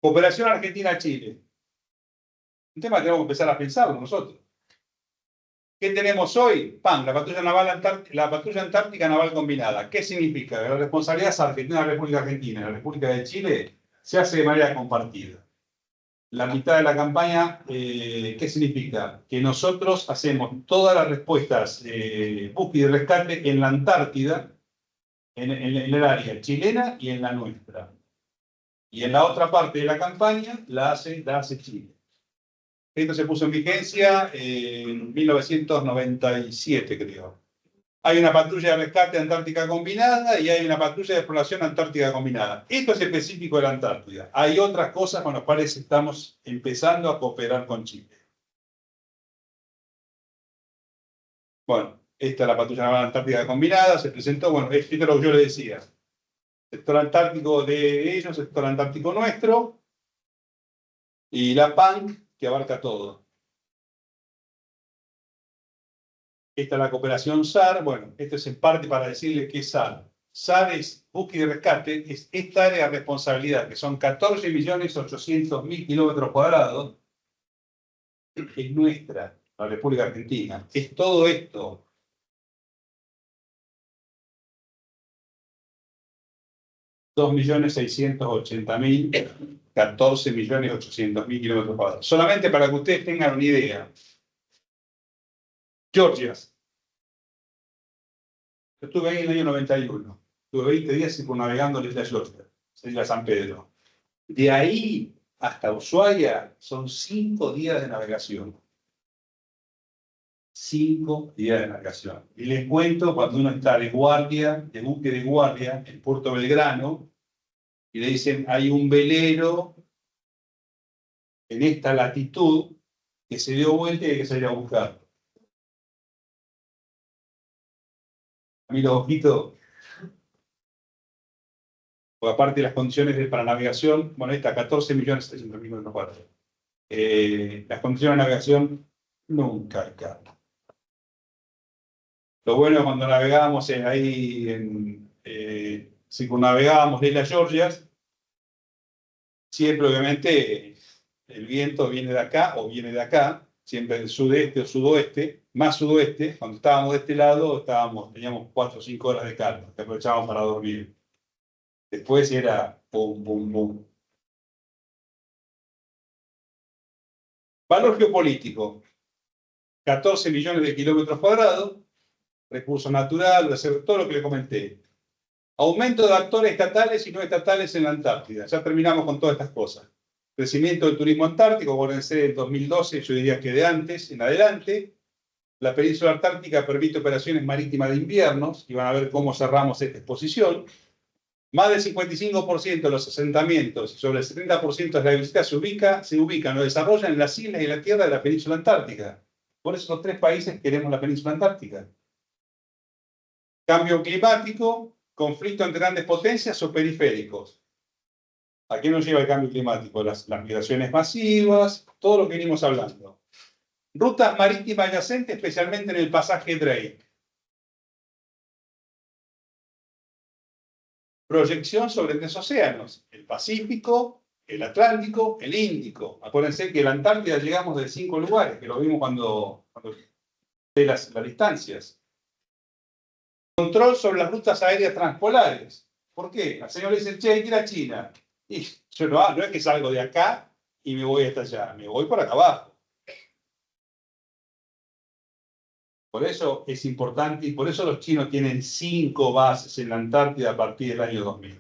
Cooperación Argentina-Chile. Un tema que tenemos que empezar a pensarlo nosotros. ¿Qué tenemos hoy? PAN, la patrulla antártica naval combinada. ¿Qué significa? La responsabilidad es Argentina, la República Argentina, la República de Chile, se hace de manera compartida. La mitad de la campaña, ¿qué significa? Que nosotros hacemos todas las respuestas búsqueda y rescate en la Antártida, en el área chilena y en la nuestra. Y en la otra parte de la campaña la hace Chile. Esto se puso en vigencia en 1997, creo. Hay una patrulla de rescate antártica combinada y hay una patrulla de exploración antártica combinada. Esto es específico de la Antártida. Hay otras cosas con las cuales estamos empezando a cooperar con Chile. Bueno, esta es la patrulla naval antártica combinada, se presentó, bueno, esto es lo que yo le decía. Sector antártico de ellos, sector antártico nuestro, y la PAN, que abarca todo. Esta es la cooperación SAR. Bueno, esto es en parte para decirle qué es SAR. SAR es búsqueda y rescate, es esta área de responsabilidad, que son 14.800.000 kilómetros cuadrados, es nuestra, la República Argentina. Es todo esto. $2.680.000, 14.800.000 kilómetros cuadrados. Solamente para que ustedes tengan una idea. Georgia. Yo estuve ahí en el año 91. Estuve 20 días circunnavegando la isla Georgia, la isla San Pedro. De ahí hasta Ushuaia son 5 días de navegación. 5 días de navegación. Y les cuento cuando uno está de guardia, de buque de guardia, en Puerto Belgrano, y le dicen, hay un velero en esta latitud que se dio vuelta y hay que salir a buscar. A mí los ojitos, porque aparte de las condiciones para navegación, bueno, esta 14.700.000 kilómetros cuadrados. Las condiciones de navegación nunca hay cambio. Lo bueno es cuando navegábamos circunnavegábamos la isla Georgia, siempre obviamente el viento viene de acá o viene de acá, siempre del sudeste o sudoeste, más sudoeste. Cuando estábamos de este lado teníamos 4 o 5 horas de calma, que aprovechábamos para dormir. Después era pum, pum, pum. Valor geopolítico, 14 millones de kilómetros cuadrados, recursos naturales, todo lo que le comenté. Aumento de actores estatales y no estatales en la Antártida. Ya terminamos con todas estas cosas. Crecimiento del turismo antártico, acuérdense del 2012, yo diría que de antes en adelante. La península antártica permite operaciones marítimas de inviernos, y van a ver cómo cerramos esta exposición. Más del 55% de los asentamientos y sobre el 70% de la visita se ubican o desarrollan en las islas y la tierra de la península antártica. Por eso los 3 países queremos la península antártica. Cambio climático, conflicto entre grandes potencias o periféricos. ¿A qué nos lleva el cambio climático? Las migraciones masivas, todo lo que venimos hablando. Rutas marítimas adyacentes, especialmente en el pasaje Drake. Proyección sobre 3 océanos, el Pacífico, el Atlántico, el Índico. Acuérdense que en la Antártida llegamos de 5 lugares, que lo vimos cuando de las distancias. Control sobre las rutas aéreas transpolares. ¿Por qué? Al señor le dice, che, hay que ir a China. Y yo no es que salgo de acá y me voy hasta allá, me voy por acá abajo. Por eso es importante, y por eso los chinos tienen 5 bases en la Antártida a partir del año 2000.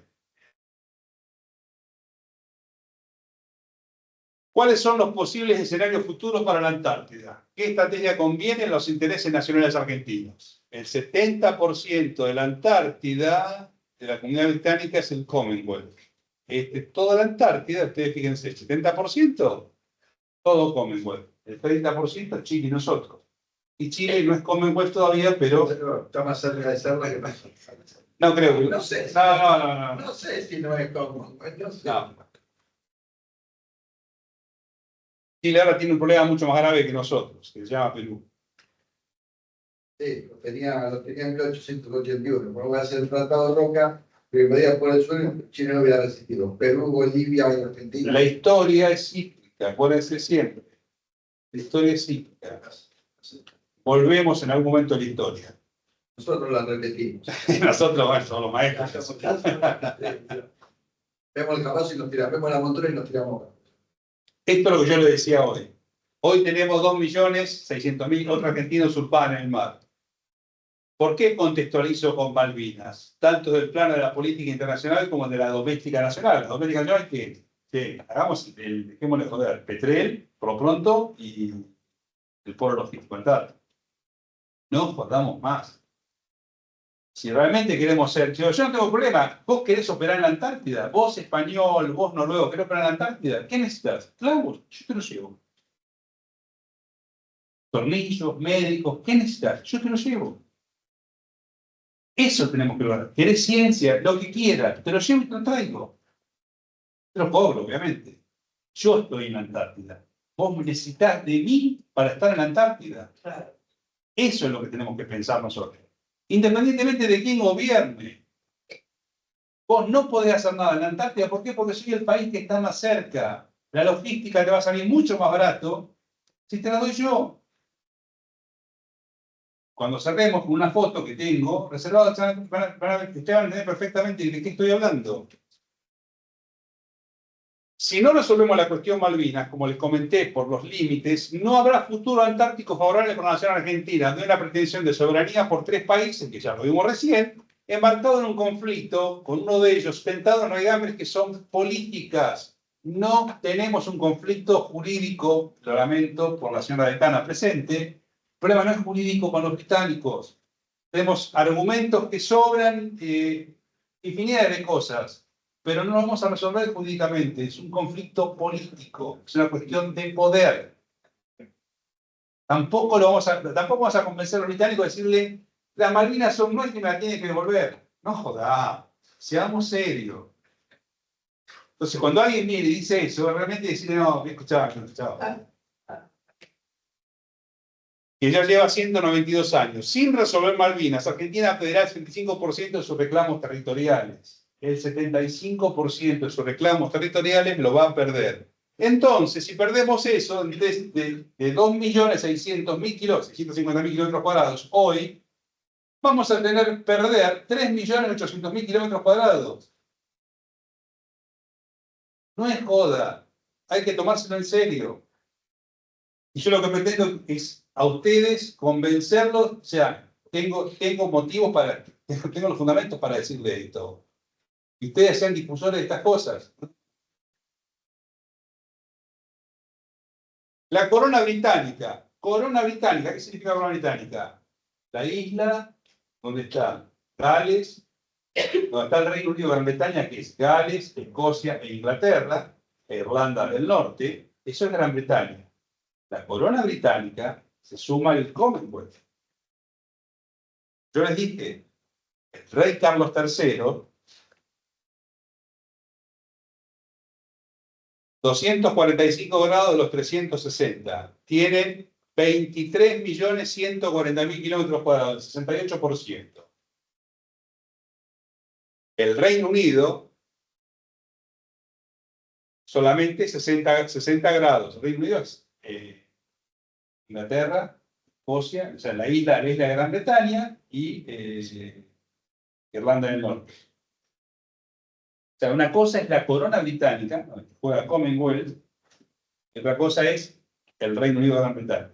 ¿Cuáles son los posibles escenarios futuros para la Antártida? ¿Qué estrategia conviene a los intereses nacionales argentinos? El 70% de la Antártida, de la comunidad británica, es el Commonwealth. Toda la Antártida, ustedes fíjense, el 70%, todo Commonwealth. El 30% Chile y nosotros. Y Chile no es Commonwealth todavía, pero... Está más cerca de ser la que pasa. No creo. No sé. No. No sé si no es Commonwealth. No sé. No. Chile ahora tiene un problema mucho más grave que nosotros, que se llama Perú. Sí, lo tenía en 1881. Cuando voy a hacer el Tratado de Roca, que medía por el suelo, Chile no hubiera resistido. Perú, Bolivia y Argentina. La historia es cíclica, acuérdense siempre. La historia es cíclica. Volvemos en algún momento a la historia. Nosotros la repetimos. Nosotros, bueno, somos los maestros. Vemos el caballo y nos tiramos, vemos la montura y nos tiramos. Esto es lo que yo le decía hoy. Hoy tenemos 2.600.000 otros argentinos usurpados en el mar. ¿Por qué contextualizo con Malvinas? Tanto del plano de la política internacional como de la doméstica nacional. La doméstica nacional es que hagamos dejémosle joder, Petrel, por lo pronto, y el polo logístico. No jodamos más. Si realmente queremos ser, yo no tengo problema, vos querés operar en la Antártida, vos español, vos noruego, querés operar en la Antártida, ¿qué necesitas? Clavos, yo te los llevo. Tornillos, médicos, ¿qué necesitas? Yo te los llevo. Eso tenemos que lograr. ¿Querés ciencia? Lo que quieras, te lo llevo y te lo traigo. Te lo cobro, obviamente. Yo estoy en la Antártida. Vos necesitas de mí para estar en la Antártida. Claro. Eso es lo que tenemos que pensar nosotros. Independientemente de quién gobierne. Vos no podés hacer nada en la Antártida. ¿Por qué? Porque soy el país que está más cerca. La logística te va a salir mucho más barato si te la doy yo. Cuando cerremos con una foto que tengo reservada, ustedes van a entender perfectamente de qué estoy hablando. Si no resolvemos la cuestión Malvinas, como les comenté, por los límites, no habrá futuro antártico favorable para la nación argentina, de una pretensión de soberanía por 3 países, que ya lo vimos recién, embarcado en un conflicto, con uno de ellos sustentado en raigambre que son políticas. No tenemos un conflicto jurídico, lo lamento por la señora decana presente. El problema no es jurídico con los británicos. Tenemos argumentos que sobran, infinidad de cosas. Pero no lo vamos a resolver jurídicamente, es un conflicto político, es una cuestión de poder. Tampoco vamos a convencer a los británicos de decirle, las Malvinas son nuestras y me las tienen que devolver. No joda, seamos serios. Entonces, cuando alguien viene y dice eso, realmente decirle, no, escuchá. Que ya lleva 192 años, sin resolver Malvinas, Argentina perderá el 25% de sus reclamos territoriales. El 75% de sus reclamos territoriales lo va a perder. Entonces, si perdemos eso, de 2.600.000 kilómetros, 650.000 kilómetros cuadrados, hoy vamos a perder 3.800.000 kilómetros cuadrados. No es joda, hay que tomárselo en serio. Y yo lo que pretendo es a ustedes convencerlos, o sea, tengo motivos para, tengo los fundamentos para decirle esto. Y ustedes sean difusores de estas cosas. La corona británica. Corona británica, ¿qué significa corona británica? La isla donde está Gales, donde está el Reino Unido de Gran Bretaña, que es Gales, Escocia e Inglaterra, e Irlanda del Norte, eso es Gran Bretaña. La corona británica se suma al Commonwealth. Yo les dije, el rey Carlos III, 245 grados de los 360. Tienen 23.140.000 kilómetros cuadrados, 68%. El Reino Unido, solamente 60 grados. El Reino Unido es Inglaterra, Escocia, o sea, la isla de Gran Bretaña y Irlanda del Norte. O sea, una cosa es la corona británica, que juega Commonwealth, y otra cosa es el Reino Unido de Gran Bretaña.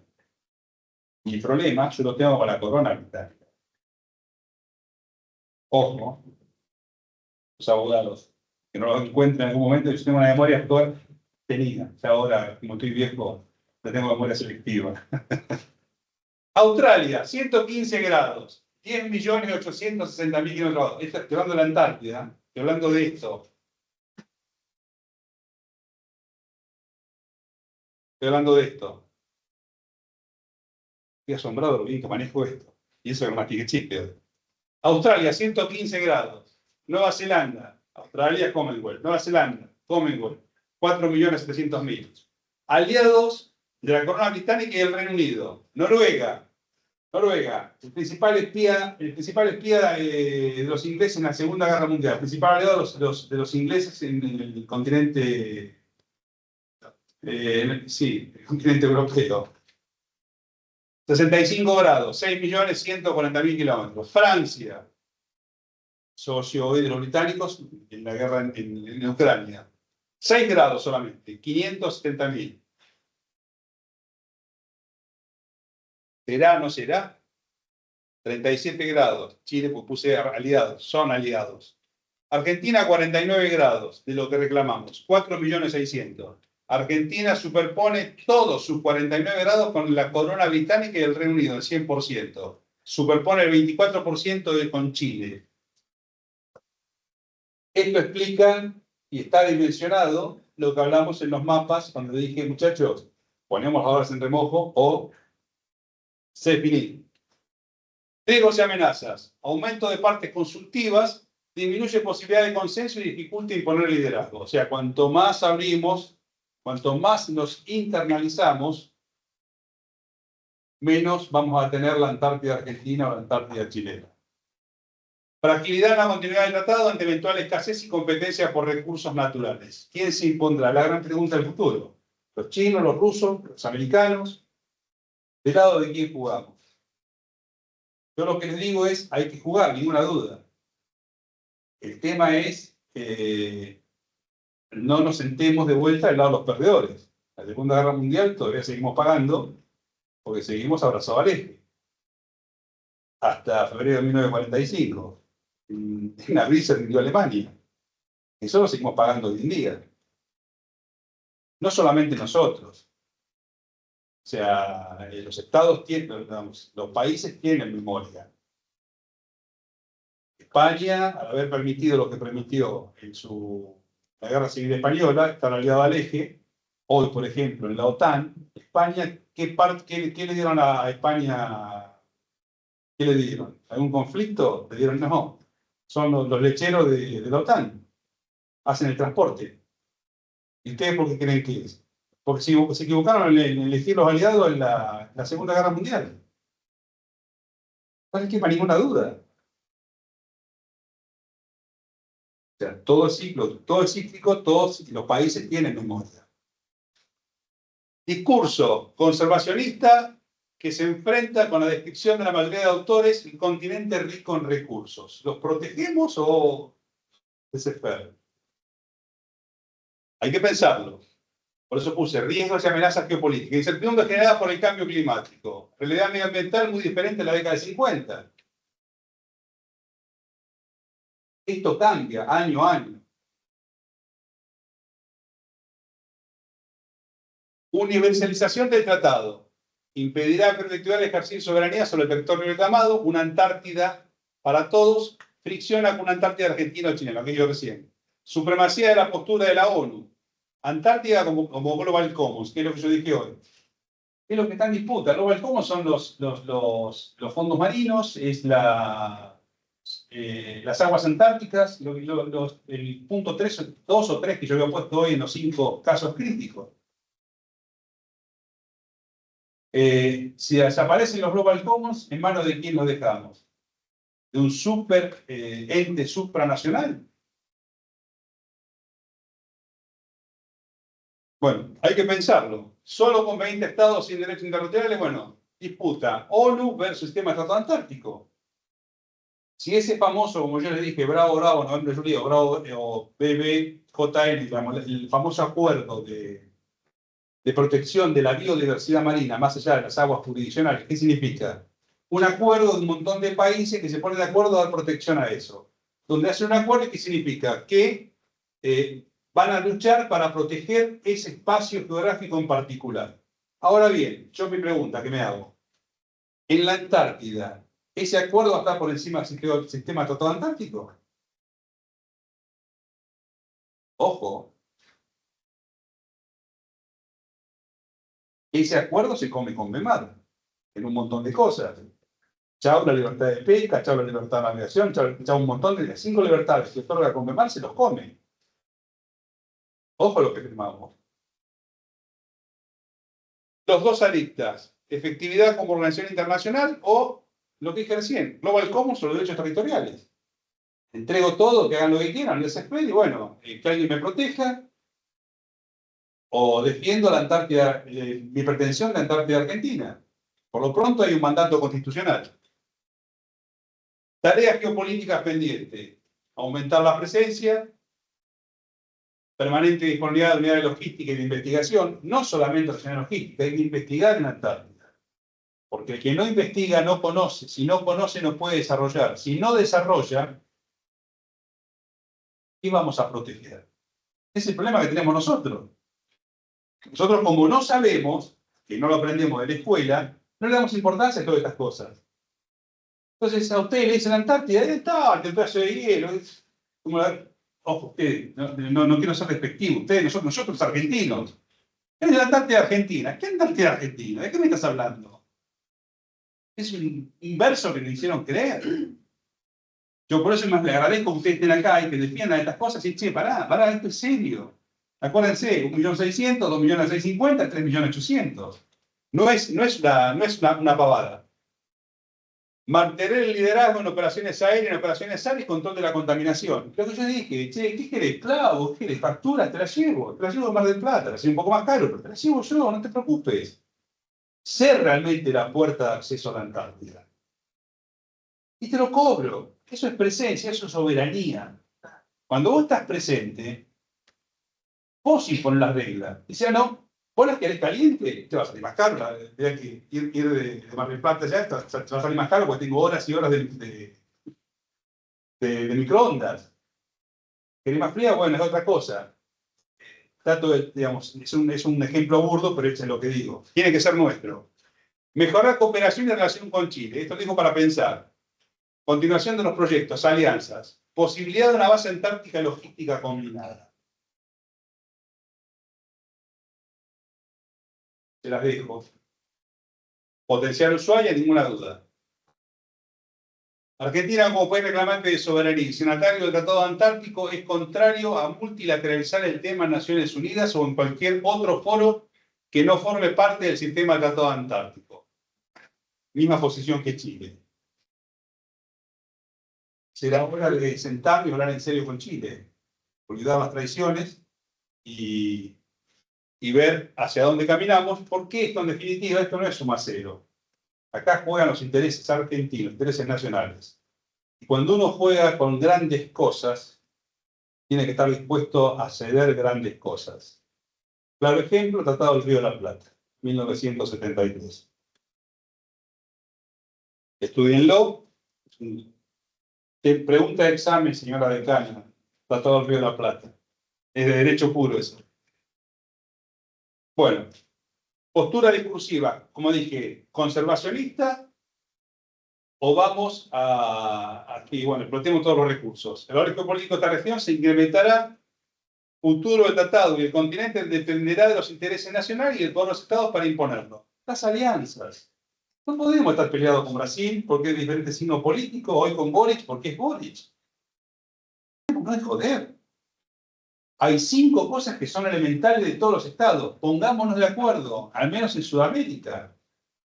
Mi problema, yo lo tengo con la corona británica. Ojo, los abogados, que no lo encuentren en algún momento, yo tengo una memoria actual, tenía, ya ahora, como estoy viejo, no tengo memoria selectiva. Australia, 115 grados, 10.860.000 kilómetros. Estoy hablando de la Antártida. Estoy hablando de esto. Estoy hablando de esto. Estoy asombrado de lo bien que manejo esto. Y eso que mastiqué chiste. Australia, 115 grados. Nueva Zelanda. Australia, Commonwealth. Nueva Zelanda, Commonwealth. 4.700.000. Aliados de la corona británica y del Reino Unido. Noruega, el principal espía de los ingleses en la Segunda Guerra Mundial, el principal aliado de los ingleses en el continente Sí, el continente europeo. 65 grados, 6.140.000 kilómetros. Francia, socio hoy de los británicos en la guerra en Ucrania. 6 grados solamente, 570.000. ¿Será o no será? 37 grados. Chile, pues puse aliados, son aliados. Argentina, 49 grados, de lo que reclamamos, 4.600.000. Argentina superpone todos sus 49 grados con la corona británica y el Reino Unido, el 100%. Superpone el 24% con Chile. Esto explica y está dimensionado lo que hablamos en los mapas cuando dije, muchachos, ponemos las horas en remojo o se definir. Riesgos y amenazas. Aumento de partes consultivas disminuye posibilidad de consenso y dificulta imponer liderazgo. O sea, cuanto más abrimos, cuanto más nos internalizamos, menos vamos a tener la Antártida Argentina o la Antártida chilena. Fragilidad en la continuidad del tratado ante eventual escasez y competencia por recursos naturales. ¿Quién se impondrá? La gran pregunta del futuro. ¿Los chinos, los rusos, los americanos? ¿Del lado de quién jugamos? Yo lo que les digo es, hay que jugar, ninguna duda. El tema es que no nos sentemos de vuelta del lado de los perdedores. La Segunda Guerra Mundial todavía seguimos pagando porque seguimos abrazados al eje. Hasta febrero de 1945. En abril se rindió Alemania. Eso lo seguimos pagando hoy en día. No solamente nosotros. O sea, los estados tienen, digamos, los países tienen memoria. España, al haber permitido lo que permitió en la Guerra Civil Española, estar aliado al eje, hoy, por ejemplo, en la OTAN, España, ¿qué le dieron a España? ¿Qué le dieron? ¿Algún conflicto? Le dieron, no. Son los lecheros de la OTAN. Hacen el transporte. ¿Y ustedes por qué creen que es? Porque se equivocaron en elegir los aliados en la Segunda Guerra Mundial. No hay que para ninguna duda. O sea, todo es cíclico, todos los países tienen memoria. Discurso conservacionista que se enfrenta con la descripción de la mayoría de autores, el continente rico en recursos. ¿Los protegemos o desesperan? Hay que pensarlo. Por eso puse riesgos y amenazas geopolíticas. Incertidumbre generada por el cambio climático. Realidad medioambiental muy diferente a la década de 50. Esto cambia año a año. Universalización del tratado. Impedirá perpetuar el ejercicio de soberanía sobre el territorio reclamado, una Antártida para todos, fricciona con una Antártida argentina o chilena, aquello recién. Supremacía de la postura de la ONU. Antártida como Global Commons, que es lo que yo dije hoy. ¿Qué es lo que está en disputa? Global Commons son los fondos marinos, es las aguas antárticas, el punto 3, 2 o 3 que yo había puesto hoy en los 5 casos críticos. Si desaparecen los Global Commons, ¿en manos de quién los dejamos? ¿De un ente supranacional? Bueno, hay que pensarlo. Solo con 20 estados sin derechos internacionales, bueno, disputa ONU versus sistema de tratado antártico. Si ese famoso, como yo les dije, Bravo, Noviembre, Julio, Bravo o BBJN, digamos, el famoso acuerdo de protección de la biodiversidad marina más allá de las aguas jurisdiccionales, ¿qué significa? Un acuerdo de un montón de países que se ponen de acuerdo a dar protección a eso. Donde hacen un acuerdo, ¿qué significa? Que van a luchar para proteger ese espacio geográfico en particular. Ahora bien, yo mi pregunta que me hago. En la Antártida, ¿ese acuerdo va a estar por encima del sistema de tratado antártico? Ojo. Ese acuerdo se come con MEMAR, en un montón de cosas. Chao la libertad de pesca, chao la libertad de navegación, chao un montón de 5 libertades que otorga con MEMAR, se los come. Ojo lo que firmamos. Los dos aristas, efectividad como organización internacional o lo que dije recién, Global Commons o los derechos territoriales. Entrego todo, que hagan lo que quieran, les espero y bueno, que alguien me proteja. o defiendo la Antártida, mi pretensión de la Antártida Argentina. Por lo pronto hay un mandato constitucional. Tareas geopolíticas pendientes. Aumentar la presencia, permanente disponibilidad de unidades logísticas y de investigación, no solamente la logística, hay que investigar en la Antártida. Porque el que no investiga no conoce, si no conoce no puede desarrollar, si no desarrolla, ¿qué vamos a proteger? Ese es el problema que tenemos nosotros. Nosotros, como no sabemos, que no lo aprendemos de la escuela, no le damos importancia a todas estas cosas. Entonces, a ustedes le dicen Antártida, ahí está, el pedazo de hielo. Ojo, ustedes, no quiero ser despectivo, ustedes, nosotros los argentinos. Es la Antártida Argentina. ¿Qué Antártida Argentina? ¿De qué me estás hablando? Es un verso que me hicieron creer. Yo por eso más le agradezco que ustedes estén acá y que defiendan estas cosas y, che, pará, esto es serio. Acuérdense, 1.600.000, 2.650.000, 3.800.000. No es una pavada. Mantener el liderazgo en operaciones aéreas, en operaciones aéreas y control de la contaminación. Lo que yo dije, che, ¿qué querés? Clavo, ¿qué querés? Factura, te la llevo a Mar del Plata, te la llevo un poco más caro, pero te la llevo yo, no te preocupes. Sé realmente la puerta de acceso a la Antártida. Y te lo cobro. Eso es presencia, eso es soberanía. Cuando vos estás presente, vos impones las reglas. Dice, no, vos las querés caliente, te va a salir más caro. Tenés que ir de Mar del Plata ya, te va a salir más caro porque tengo horas y horas de microondas. ¿Querés más fría? Bueno, es otra cosa. Trato de, digamos, es un ejemplo burdo, pero es lo que digo. Tiene que ser nuestro. Mejorar cooperación y relación con Chile. Esto lo digo para pensar. Continuación de los proyectos, alianzas. Posibilidad de una base antártica logística combinada. Se las dejo. Potencial Ushuaia, ninguna duda. Argentina, como país reclamante de soberanía y signatario del Tratado Antártico, es contrario a multilateralizar el tema en Naciones Unidas o en cualquier otro foro que no forme parte del sistema del Tratado Antártico. Misma posición que Chile. Será hora de sentarme y hablar en serio con Chile, olvidar las traiciones y ver hacia dónde caminamos, porque esto en definitiva, esto no es suma cero. Acá juegan los intereses argentinos, intereses nacionales. Y cuando uno juega con grandes cosas, tiene que estar dispuesto a ceder grandes cosas. Claro ejemplo, Tratado del Río de la Plata, 1973. Estudienlo. Pregunta de examen, señora decana, Tratado del Río de la Plata. Es de derecho puro eso. Bueno, postura discursiva, como dije, conservacionista, o vamos aquí, bueno, explotemos todos los recursos. El valor geopolítico de esta región se incrementará, futuro del tratado y el continente dependerá de los intereses nacionales y de todos los estados para imponerlo. Las alianzas. No podemos estar peleados con Brasil porque es diferente signo político, hoy con Boric porque es Boric. No es joder. Hay 5 cosas que son elementales de todos los estados. Pongámonos de acuerdo, al menos en Sudamérica.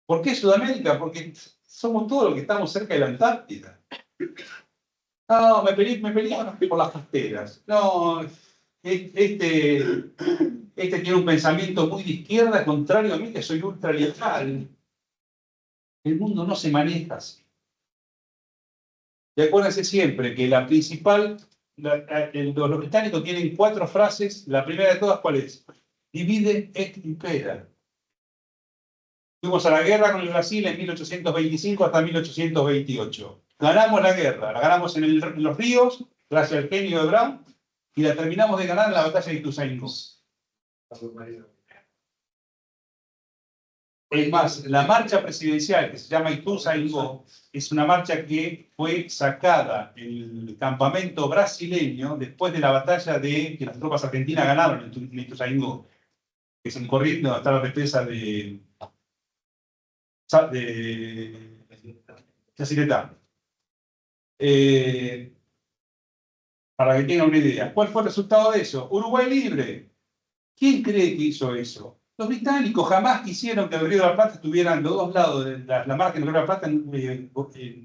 ¿Por qué Sudamérica? Porque somos todos los que estamos cerca de la Antártida. No, me peleé por las pasteras. No, este tiene un pensamiento muy de izquierda, contrario a mí, que soy ultraliberal. El mundo no se maneja así. Y acuérdense siempre que la principal, los británicos tienen 4 frases. La primera de todas, ¿cuál es? Divide et impera. Fuimos a la guerra con el Brasil en 1825 hasta 1828. Ganamos la guerra, la ganamos en los ríos, gracias al genio de Brown, y la terminamos de ganar en la batalla de Ituzaingó. Es más, la marcha presidencial que se llama Ituzaingó es una marcha que fue sacada en el campamento brasileño después de la batalla que las tropas argentinas ganaron en Ituzaingó, que es en corriente donde está la represa de Yacyretá. Para que tengan una idea. ¿Cuál fue el resultado de eso? Uruguay libre. ¿Quién cree que hizo eso? Los británicos jamás quisieron que el Río de la Plata estuvieran los dos lados de la margen del Río de la Plata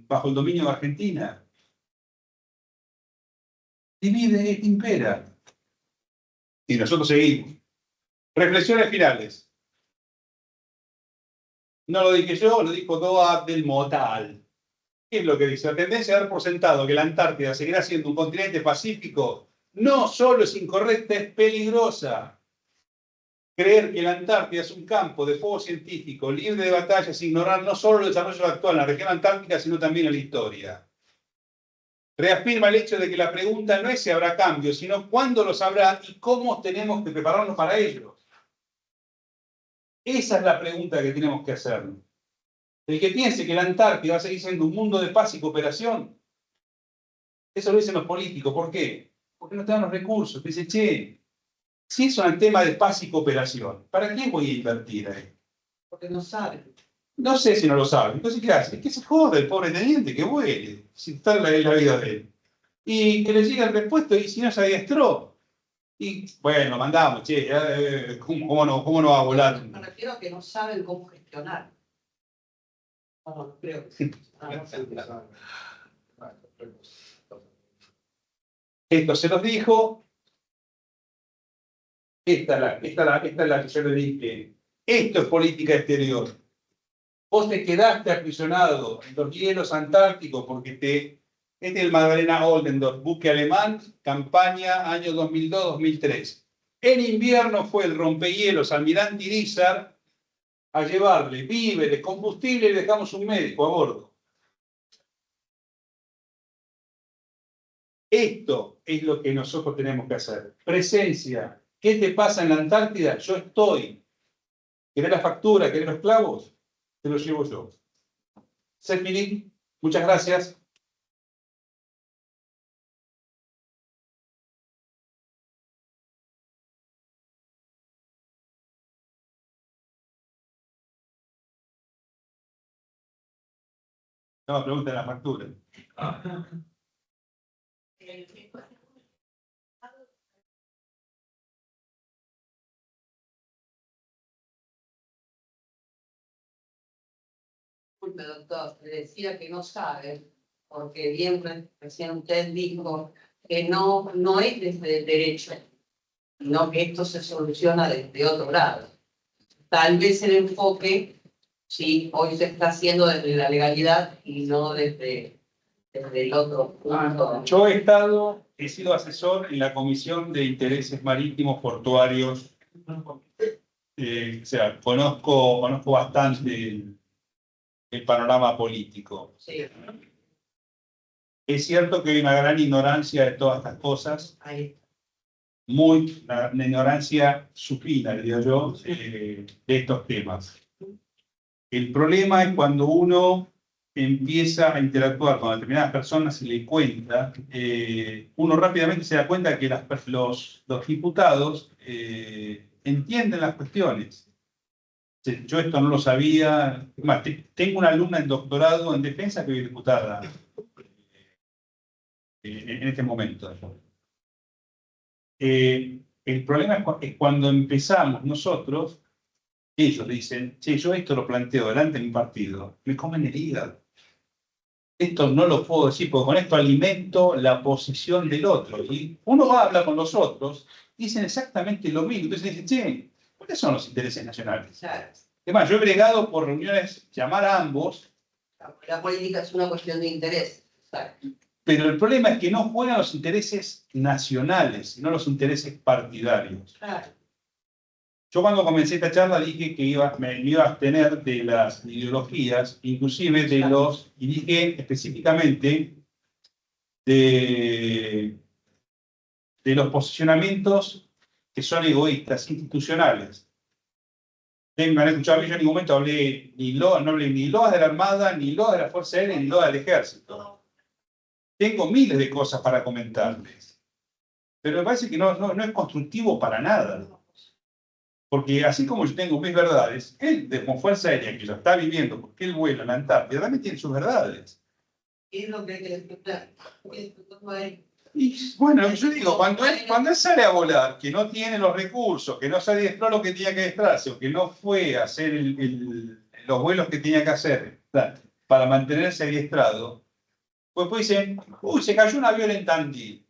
bajo el dominio de Argentina. Divide et impera. Y nosotros seguimos. Reflexiones finales. No lo dije yo, lo dijo Doa del Motal. ¿Qué es lo que dice? La tendencia a dar por sentado que la Antártida seguirá siendo un continente pacífico no solo es incorrecta, es peligrosa. Creer que la Antártida es un campo de fuego científico libre de batallas es ignorar no solo el desarrollo actual en la región antártica, sino también en la historia. Reafirma el hecho de que la pregunta no es si habrá cambios, sino cuándo los habrá y cómo tenemos que prepararnos para ellos. Esa es la pregunta que tenemos que hacernos. El que piense que la Antártida va a seguir siendo un mundo de paz y cooperación, eso lo dicen los políticos. ¿Por qué? Porque no te dan los recursos. Te dicen, che, si es un tema de paz y cooperación, ¿para qué voy a invertir ahí? Porque no saben. No sé si no lo saben. Entonces, ¿qué hace? Que se jode el pobre teniente, que vuele, si está en la vida de él. Y que le llegue el repuesto y si no se adiestró. Y bueno, mandamos, che, ¿cómo no va a volar? Me refiero a que no saben cómo gestionar. No, creo que sí. Esto se los dijo. Esta es la que yo le dije. Esto es política exterior. Vos te quedaste aprisionado en los hielos antárticos porque este es el Magdalena Oldendorf, buque alemán, campaña año 2002-2003. En invierno fue el rompehielos Almirante Irizar a llevarle víveres, combustible y dejamos un médico a bordo. Esto es lo que nosotros tenemos que hacer. Presencia. ¿Qué te pasa en la Antártida? Yo estoy. ¿Querés la factura? ¿Querés los clavos? Te los llevo yo. Serpilín, muchas gracias. No me pregunten la factura. Disculpe, doctor, le decía que no saben, porque bien recién usted dijo que no es desde el derecho, sino que esto se soluciona desde otro lado. Tal vez el enfoque, sí, hoy se está haciendo desde la legalidad y no desde el otro punto. Yo he sido asesor en la Comisión de Intereses Marítimos Portuarios. O sea, conozco bastante el panorama político. Sí, Es cierto que hay una gran ignorancia de todas estas cosas, ahí. una ignorancia supina, diría yo, de estos temas. El problema es cuando uno empieza a interactuar con determinadas personas y le cuenta, uno rápidamente se da cuenta que los diputados entienden las cuestiones. Yo esto no lo sabía. Más, tengo una alumna en doctorado en defensa que es diputada en este momento. El problema es cuando empezamos nosotros, ellos dicen, che, yo esto lo planteo delante de mi partido, me comen el hígado. Esto no lo puedo decir, porque con esto alimento la posición del otro. Y uno va a hablar con los otros, dicen exactamente lo mismo. Entonces dicen, che, ¿cuáles son los intereses nacionales? Claro. Es más, yo he bregado por reuniones, llamar a ambos, La política es una cuestión de interés. Exacto. pero el problema es que no juegan los intereses nacionales, sino los intereses partidarios. Claro. Yo cuando comencé esta charla dije que me iba a abstener de las ideologías, inclusive de y dije específicamente de los posicionamientos que son egoístas, institucionales. Me han escuchado, yo en ningún momento hablé no hablé ni loas de la Armada, ni loas de la Fuerza Aérea, ni loas del Ejército. Tengo miles de cosas para comentarles, pero me parece que no es constructivo para nada. Porque así como yo tengo mis verdades, él, como Fuerza Aérea, que lo está viviendo, porque él vuela en la Antártida, también tiene sus verdades. ¿Qué es lo que hay que disfrutar? Y bueno, yo digo, cuando él sale a volar, que no tiene los recursos, que no se adiestró lo que tenía que adiestrarse, o que no fue a hacer los vuelos que tenía que hacer para mantenerse adiestrado, pues dicen, uy, se cayó un avión en Tandil.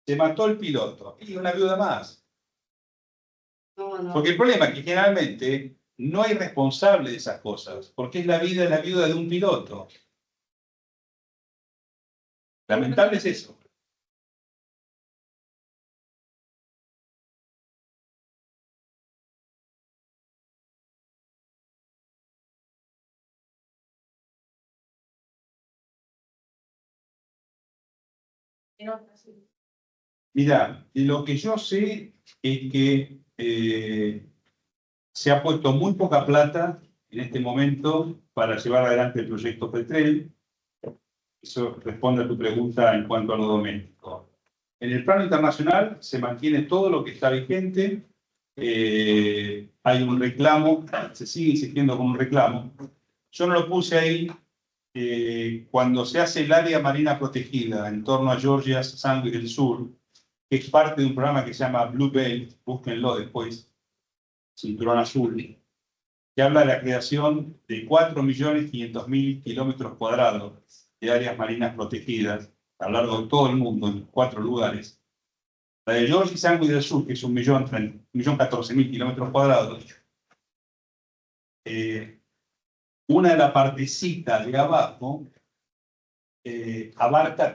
Se mató el piloto. Y una viuda más. No, no. Porque el problema es que generalmente no hay responsable de esas cosas, porque es la viuda de un piloto. Lamentable es eso. Mira, lo que yo sé es que se ha puesto muy poca plata en este momento para llevar adelante el proyecto Petrel. Eso responde a tu pregunta en cuanto a lo doméstico. En el plano internacional se mantiene todo lo que está vigente. Hay un reclamo, se sigue insistiendo con un reclamo. Yo no lo puse ahí. Cuando se hace el área marina protegida en torno a Georgia, Sandwich del Sur, que es parte de un programa que se llama Blue Belt, búsquenlo después, Cinturón Azul, que habla de la creación de 4.500.000 kilómetros cuadrados de áreas marinas protegidas a lo largo de todo el mundo, en 4 lugares. La de Georgia y Sandwich del Sur, que es 1.014.000 kilómetros cuadrados, una de la partecita de abajo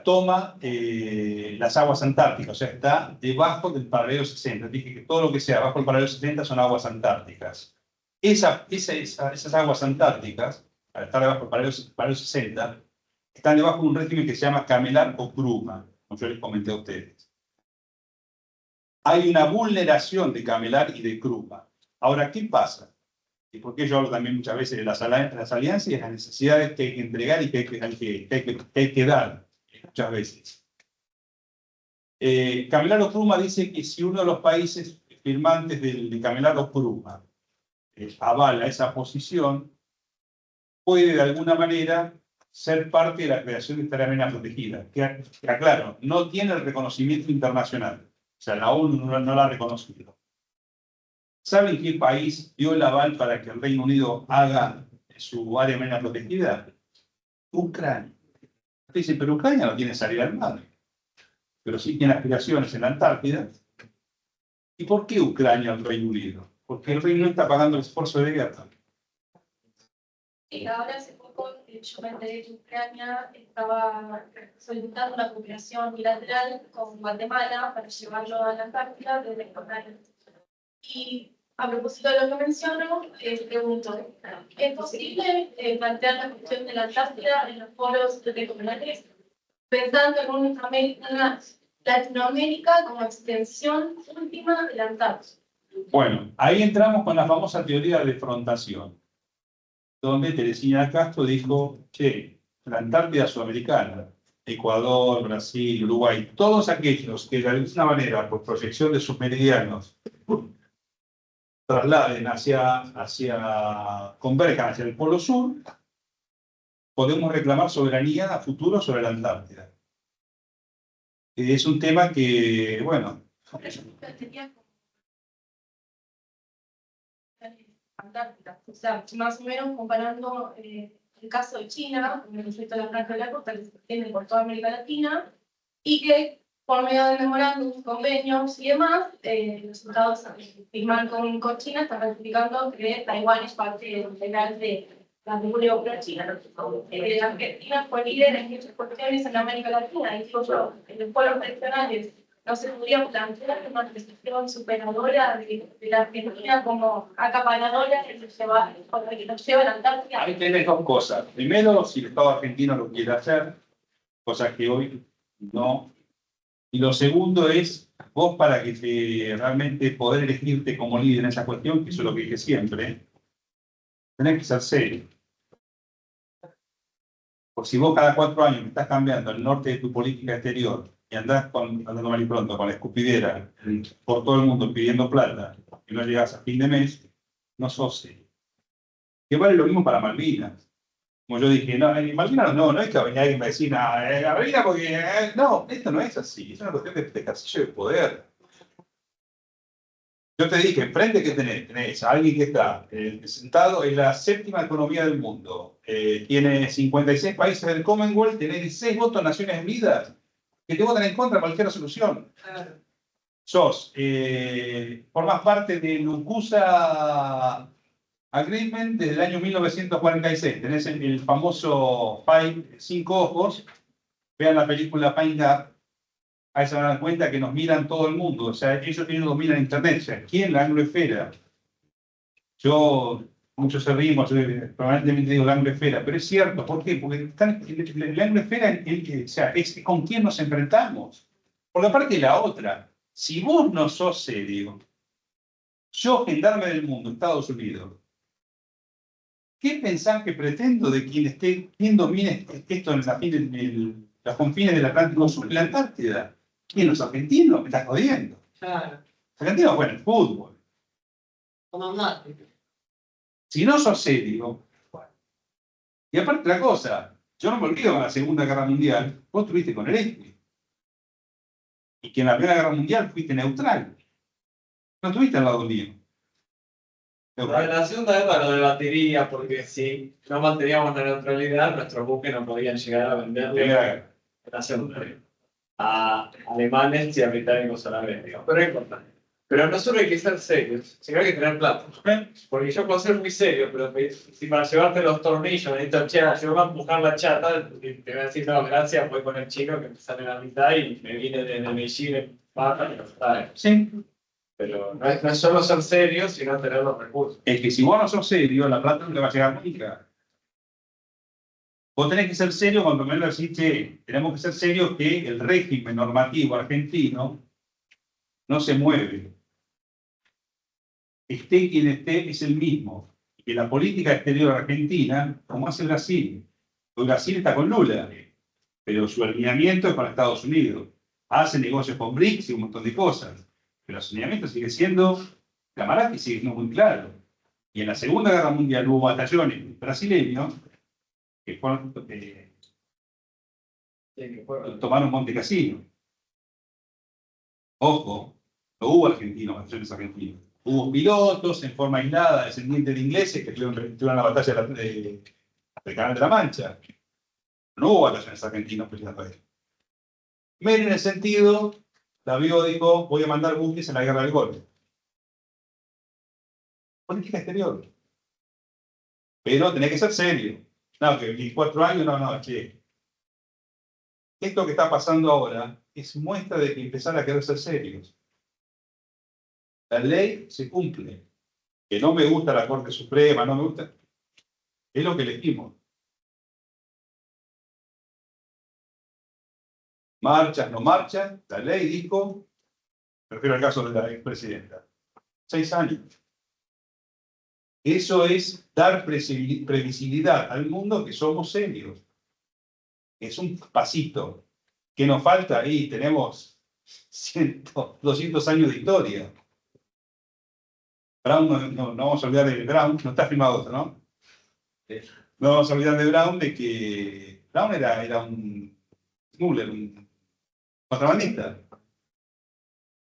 toma las aguas antárticas, o sea, está debajo del paralelo 60. Dije que todo lo que sea bajo el paralelo 60 son aguas antárticas. Esas aguas antárticas, al estar debajo del paralelo 60, están debajo de un régimen que se llama Camelar o Gruma, como yo les comenté a ustedes. Hay una vulneración de Camelar y de Gruma. Ahora, ¿qué pasa? Y porque yo hablo también muchas veces de las alianzas y de las necesidades que hay que entregar y que hay que dar muchas veces. Camelar o Gruma dice que si uno de los países firmantes de Camelar o Gruma avala esa posición, puede de alguna manera ser parte de la creación de esta área marina protegida. Que aclaro, no tiene el reconocimiento internacional. O sea, la ONU no la ha reconocido. ¿Saben qué país dio el aval para que el Reino Unido haga su área marina protegida? Ucrania. Usted dice, pero Ucrania no tiene salida al mar, pero sí tiene aspiraciones en la Antártida. ¿Y por qué Ucrania al Reino Unido? Porque el Reino Unido está pagando el esfuerzo de guerra. Y ahora hace poco yo me enteré que Ucrania estaba solicitando una cooperación bilateral con Guatemala para llevarlo a la Antártida desde Guatemala. Y a propósito de lo que menciono, pregunto, ¿es posible plantear la cuestión de la Antártida en los foros regionales, pensando en una Latinoamérica como extensión última de la Antártida? Bueno, ahí entramos con la famosa teoría de defrontación, donde Teresina Castro dijo, che, la Antártida sudamericana, Ecuador, Brasil, Uruguay, todos aquellos que de alguna manera, por proyección de sus meridianos, trasladen converjan hacia el Polo Sur, podemos reclamar soberanía a futuro sobre la Antártida. Es un tema que, bueno... Antártida. O sea, más o menos comparando el caso de China, con el efecto de la Franja de la Costa, que se extiende por toda América Latina, y que por medio de memorándums, convenios y demás, los Estados firman con China, están ratificando que Taiwán es parte integral de la República Popular China. Argentina fue líder en muchas cuestiones en América Latina, incluso en los pueblos tradicionales. No se podría plantear una posición superadora de la Argentina como acaparadora que nos lleva a la Antártida. Ahí tenés dos cosas. Primero, si el Estado argentino lo quiere hacer, cosa que hoy no. Y lo segundo es, vos para que realmente poder elegirte como líder en esa cuestión, que eso es lo que dije siempre, tenés que ser serio. Porque si vos cada 4 años estás cambiando el norte de tu política exterior y andando mal y pronto con la escupidera por todo el mundo pidiendo plata y no llegas a fin de mes, no sos serio. Que vale lo mismo para Malvinas. Como yo dije, no, en Malvinas no es que venga alguien y me decía, Malvinas porque... no, esto no es así, es una cuestión de ejercicio de poder. Yo te dije, enfrente que tenés a alguien que está sentado en la 7ª economía del mundo, tiene 56 países del Commonwealth, tiene 16 votos en Naciones Unidas, que te votan en contra de cualquier resolución. Formás parte del UCUSA Agreement desde el año 1946. Tenés el famoso Cinco Ojos. Vean la película Pine Gap. Ahí se dan cuenta que nos miran todo el mundo. O sea, ellos dominan Internet. O sea, aquí en la anglosfera. Muchos se rimos, yo probablemente digo la anglosfera, pero es cierto. ¿Por qué? Porque la anglosfera o sea, es con quién nos enfrentamos. Porque aparte de la otra, si vos no sos serio, yo, gendarme del mundo, Estados Unidos, ¿qué pensás que pretendo de quien domine esto en los confines del Atlántico Sur, la Antártida? ¿Quién, los argentinos? Me estás jodiendo. Claro, Los argentinos juegan el fútbol. comandante. Si no sos serio, y aparte la cosa, yo no me olvido de la Segunda Guerra Mundial, vos estuviste con el este. Y que en la Primera Guerra Mundial fuiste neutral. No estuviste al lado mío. En la segunda guerra lo debatiría porque si no manteníamos la neutralidad, nuestros buques no podían llegar a venderle en la segunda guerra a alemanes y a británicos a la vez, digamos. Pero es importante. Pero no solo hay que ser serios, sino hay que tener plata. Porque yo puedo ser muy serio, pero si para llevarte los tornillos necesito yo voy a empujar la chata, y te voy a decir, no, gracias, voy con el chino que me sale la mitad y me viene desde Medellín en pata y lo trae. Sí. Pero no es solo ser serio, sino tener los recursos. Es que si vos no sos serio, la plata no te va a llegar nunca. Vos tenés que ser serio cuando me lo decís, che, tenemos que ser serios que el régimen normativo argentino no se mueve. Esté quien esté, es el mismo. Y que la política exterior argentina, como hace Brasil. Porque Brasil está con Lula, pero su alineamiento es para Estados Unidos. Hace negocios con BRICS y un montón de cosas. Pero el alineamiento sigue siendo, Camarazzi sigue siendo muy claro. Y en la Segunda Guerra Mundial hubo batallones brasileños que fueron, tomaron Monte Cassino. Ojo, no hubo batallones argentinos. Hubo pilotos en forma aislada, descendientes de ingleses, que estuvieron en la batalla del Canal de la Mancha. No hubo batallones argentinos peleando ahí. Menem, en el sentido, Davío dijo, voy a mandar buques en la guerra del Golfo. Política exterior. Pero tenés que ser serio. No, que 24 años, no, che. Esto que está pasando ahora es muestra de que empezar a querer ser serios. La ley se cumple. Que no me gusta la Corte Suprema, no me gusta. Es lo que elegimos. Marchas, no marchas, la ley dijo, me refiero al caso de la expresidenta, 6 años. Eso es dar previsibilidad al mundo que somos serios. Es un pasito. ¿Qué nos falta? Ahí tenemos 200 años de historia. Brown, no vamos a olvidar de Brown, no está firmado esto, ¿no? No vamos a olvidar de Brown, de que Brown era un smuggler, un contrabandista.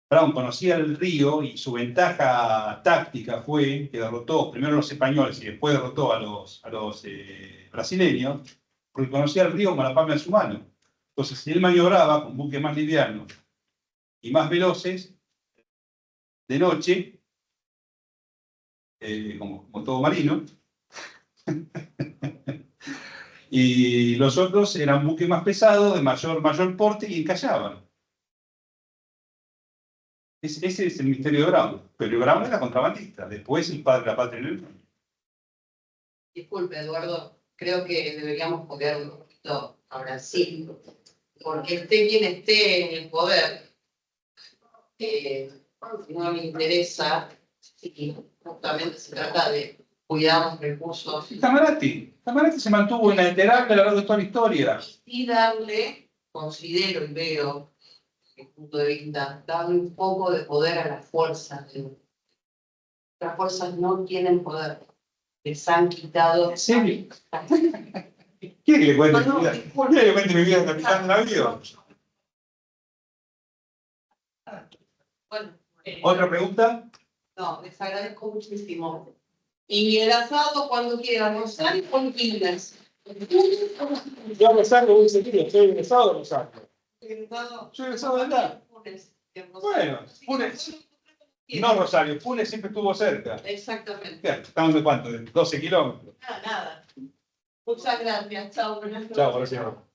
Brown conocía el río y su ventaja táctica fue que derrotó primero a los españoles y después derrotó a los brasileños, porque conocía el río como la palma de su mano. Entonces, si él maniobraba con buques más livianos y más veloces, de noche, como todo marino, y los otros eran buques más pesados, de mayor porte y encallaban. Ese es el misterio de Brown. Pero Brown era contrabandista, después el padre de la patria en el mundo. Disculpe, Eduardo, creo que deberíamos copiar un poquito a Brasil, porque esté quien esté en el poder, no me interesa si justamente se trata de cuidar los recursos Camarazzi se mantuvo inalterable a lo largo de toda la historia. y darle, considero y veo, desde mi punto de vista, darle un poco de poder a las fuerzas. Las fuerzas no tienen poder. Les han quitado. ¿En serio? ¿Quiere que le cuente mi vida? ¿Quiere que le cuente mi vida de capitán de navío? Bueno, ¿Otra pregunta? no, les agradezco muchísimo. Y el asado cuando quieran, Rosario con Quilmes. Yo me saco un sentido, soy egresado o no saco. Egresado. Soy egresado de acá. Bueno, Funes, no Rosario, Funes siempre estuvo cerca. Exactamente. Claro, ¿estamos de cuánto? ¿De 12 kilómetros? Nada. Muchas gracias. Chao, buenas noches. Chao, gracias.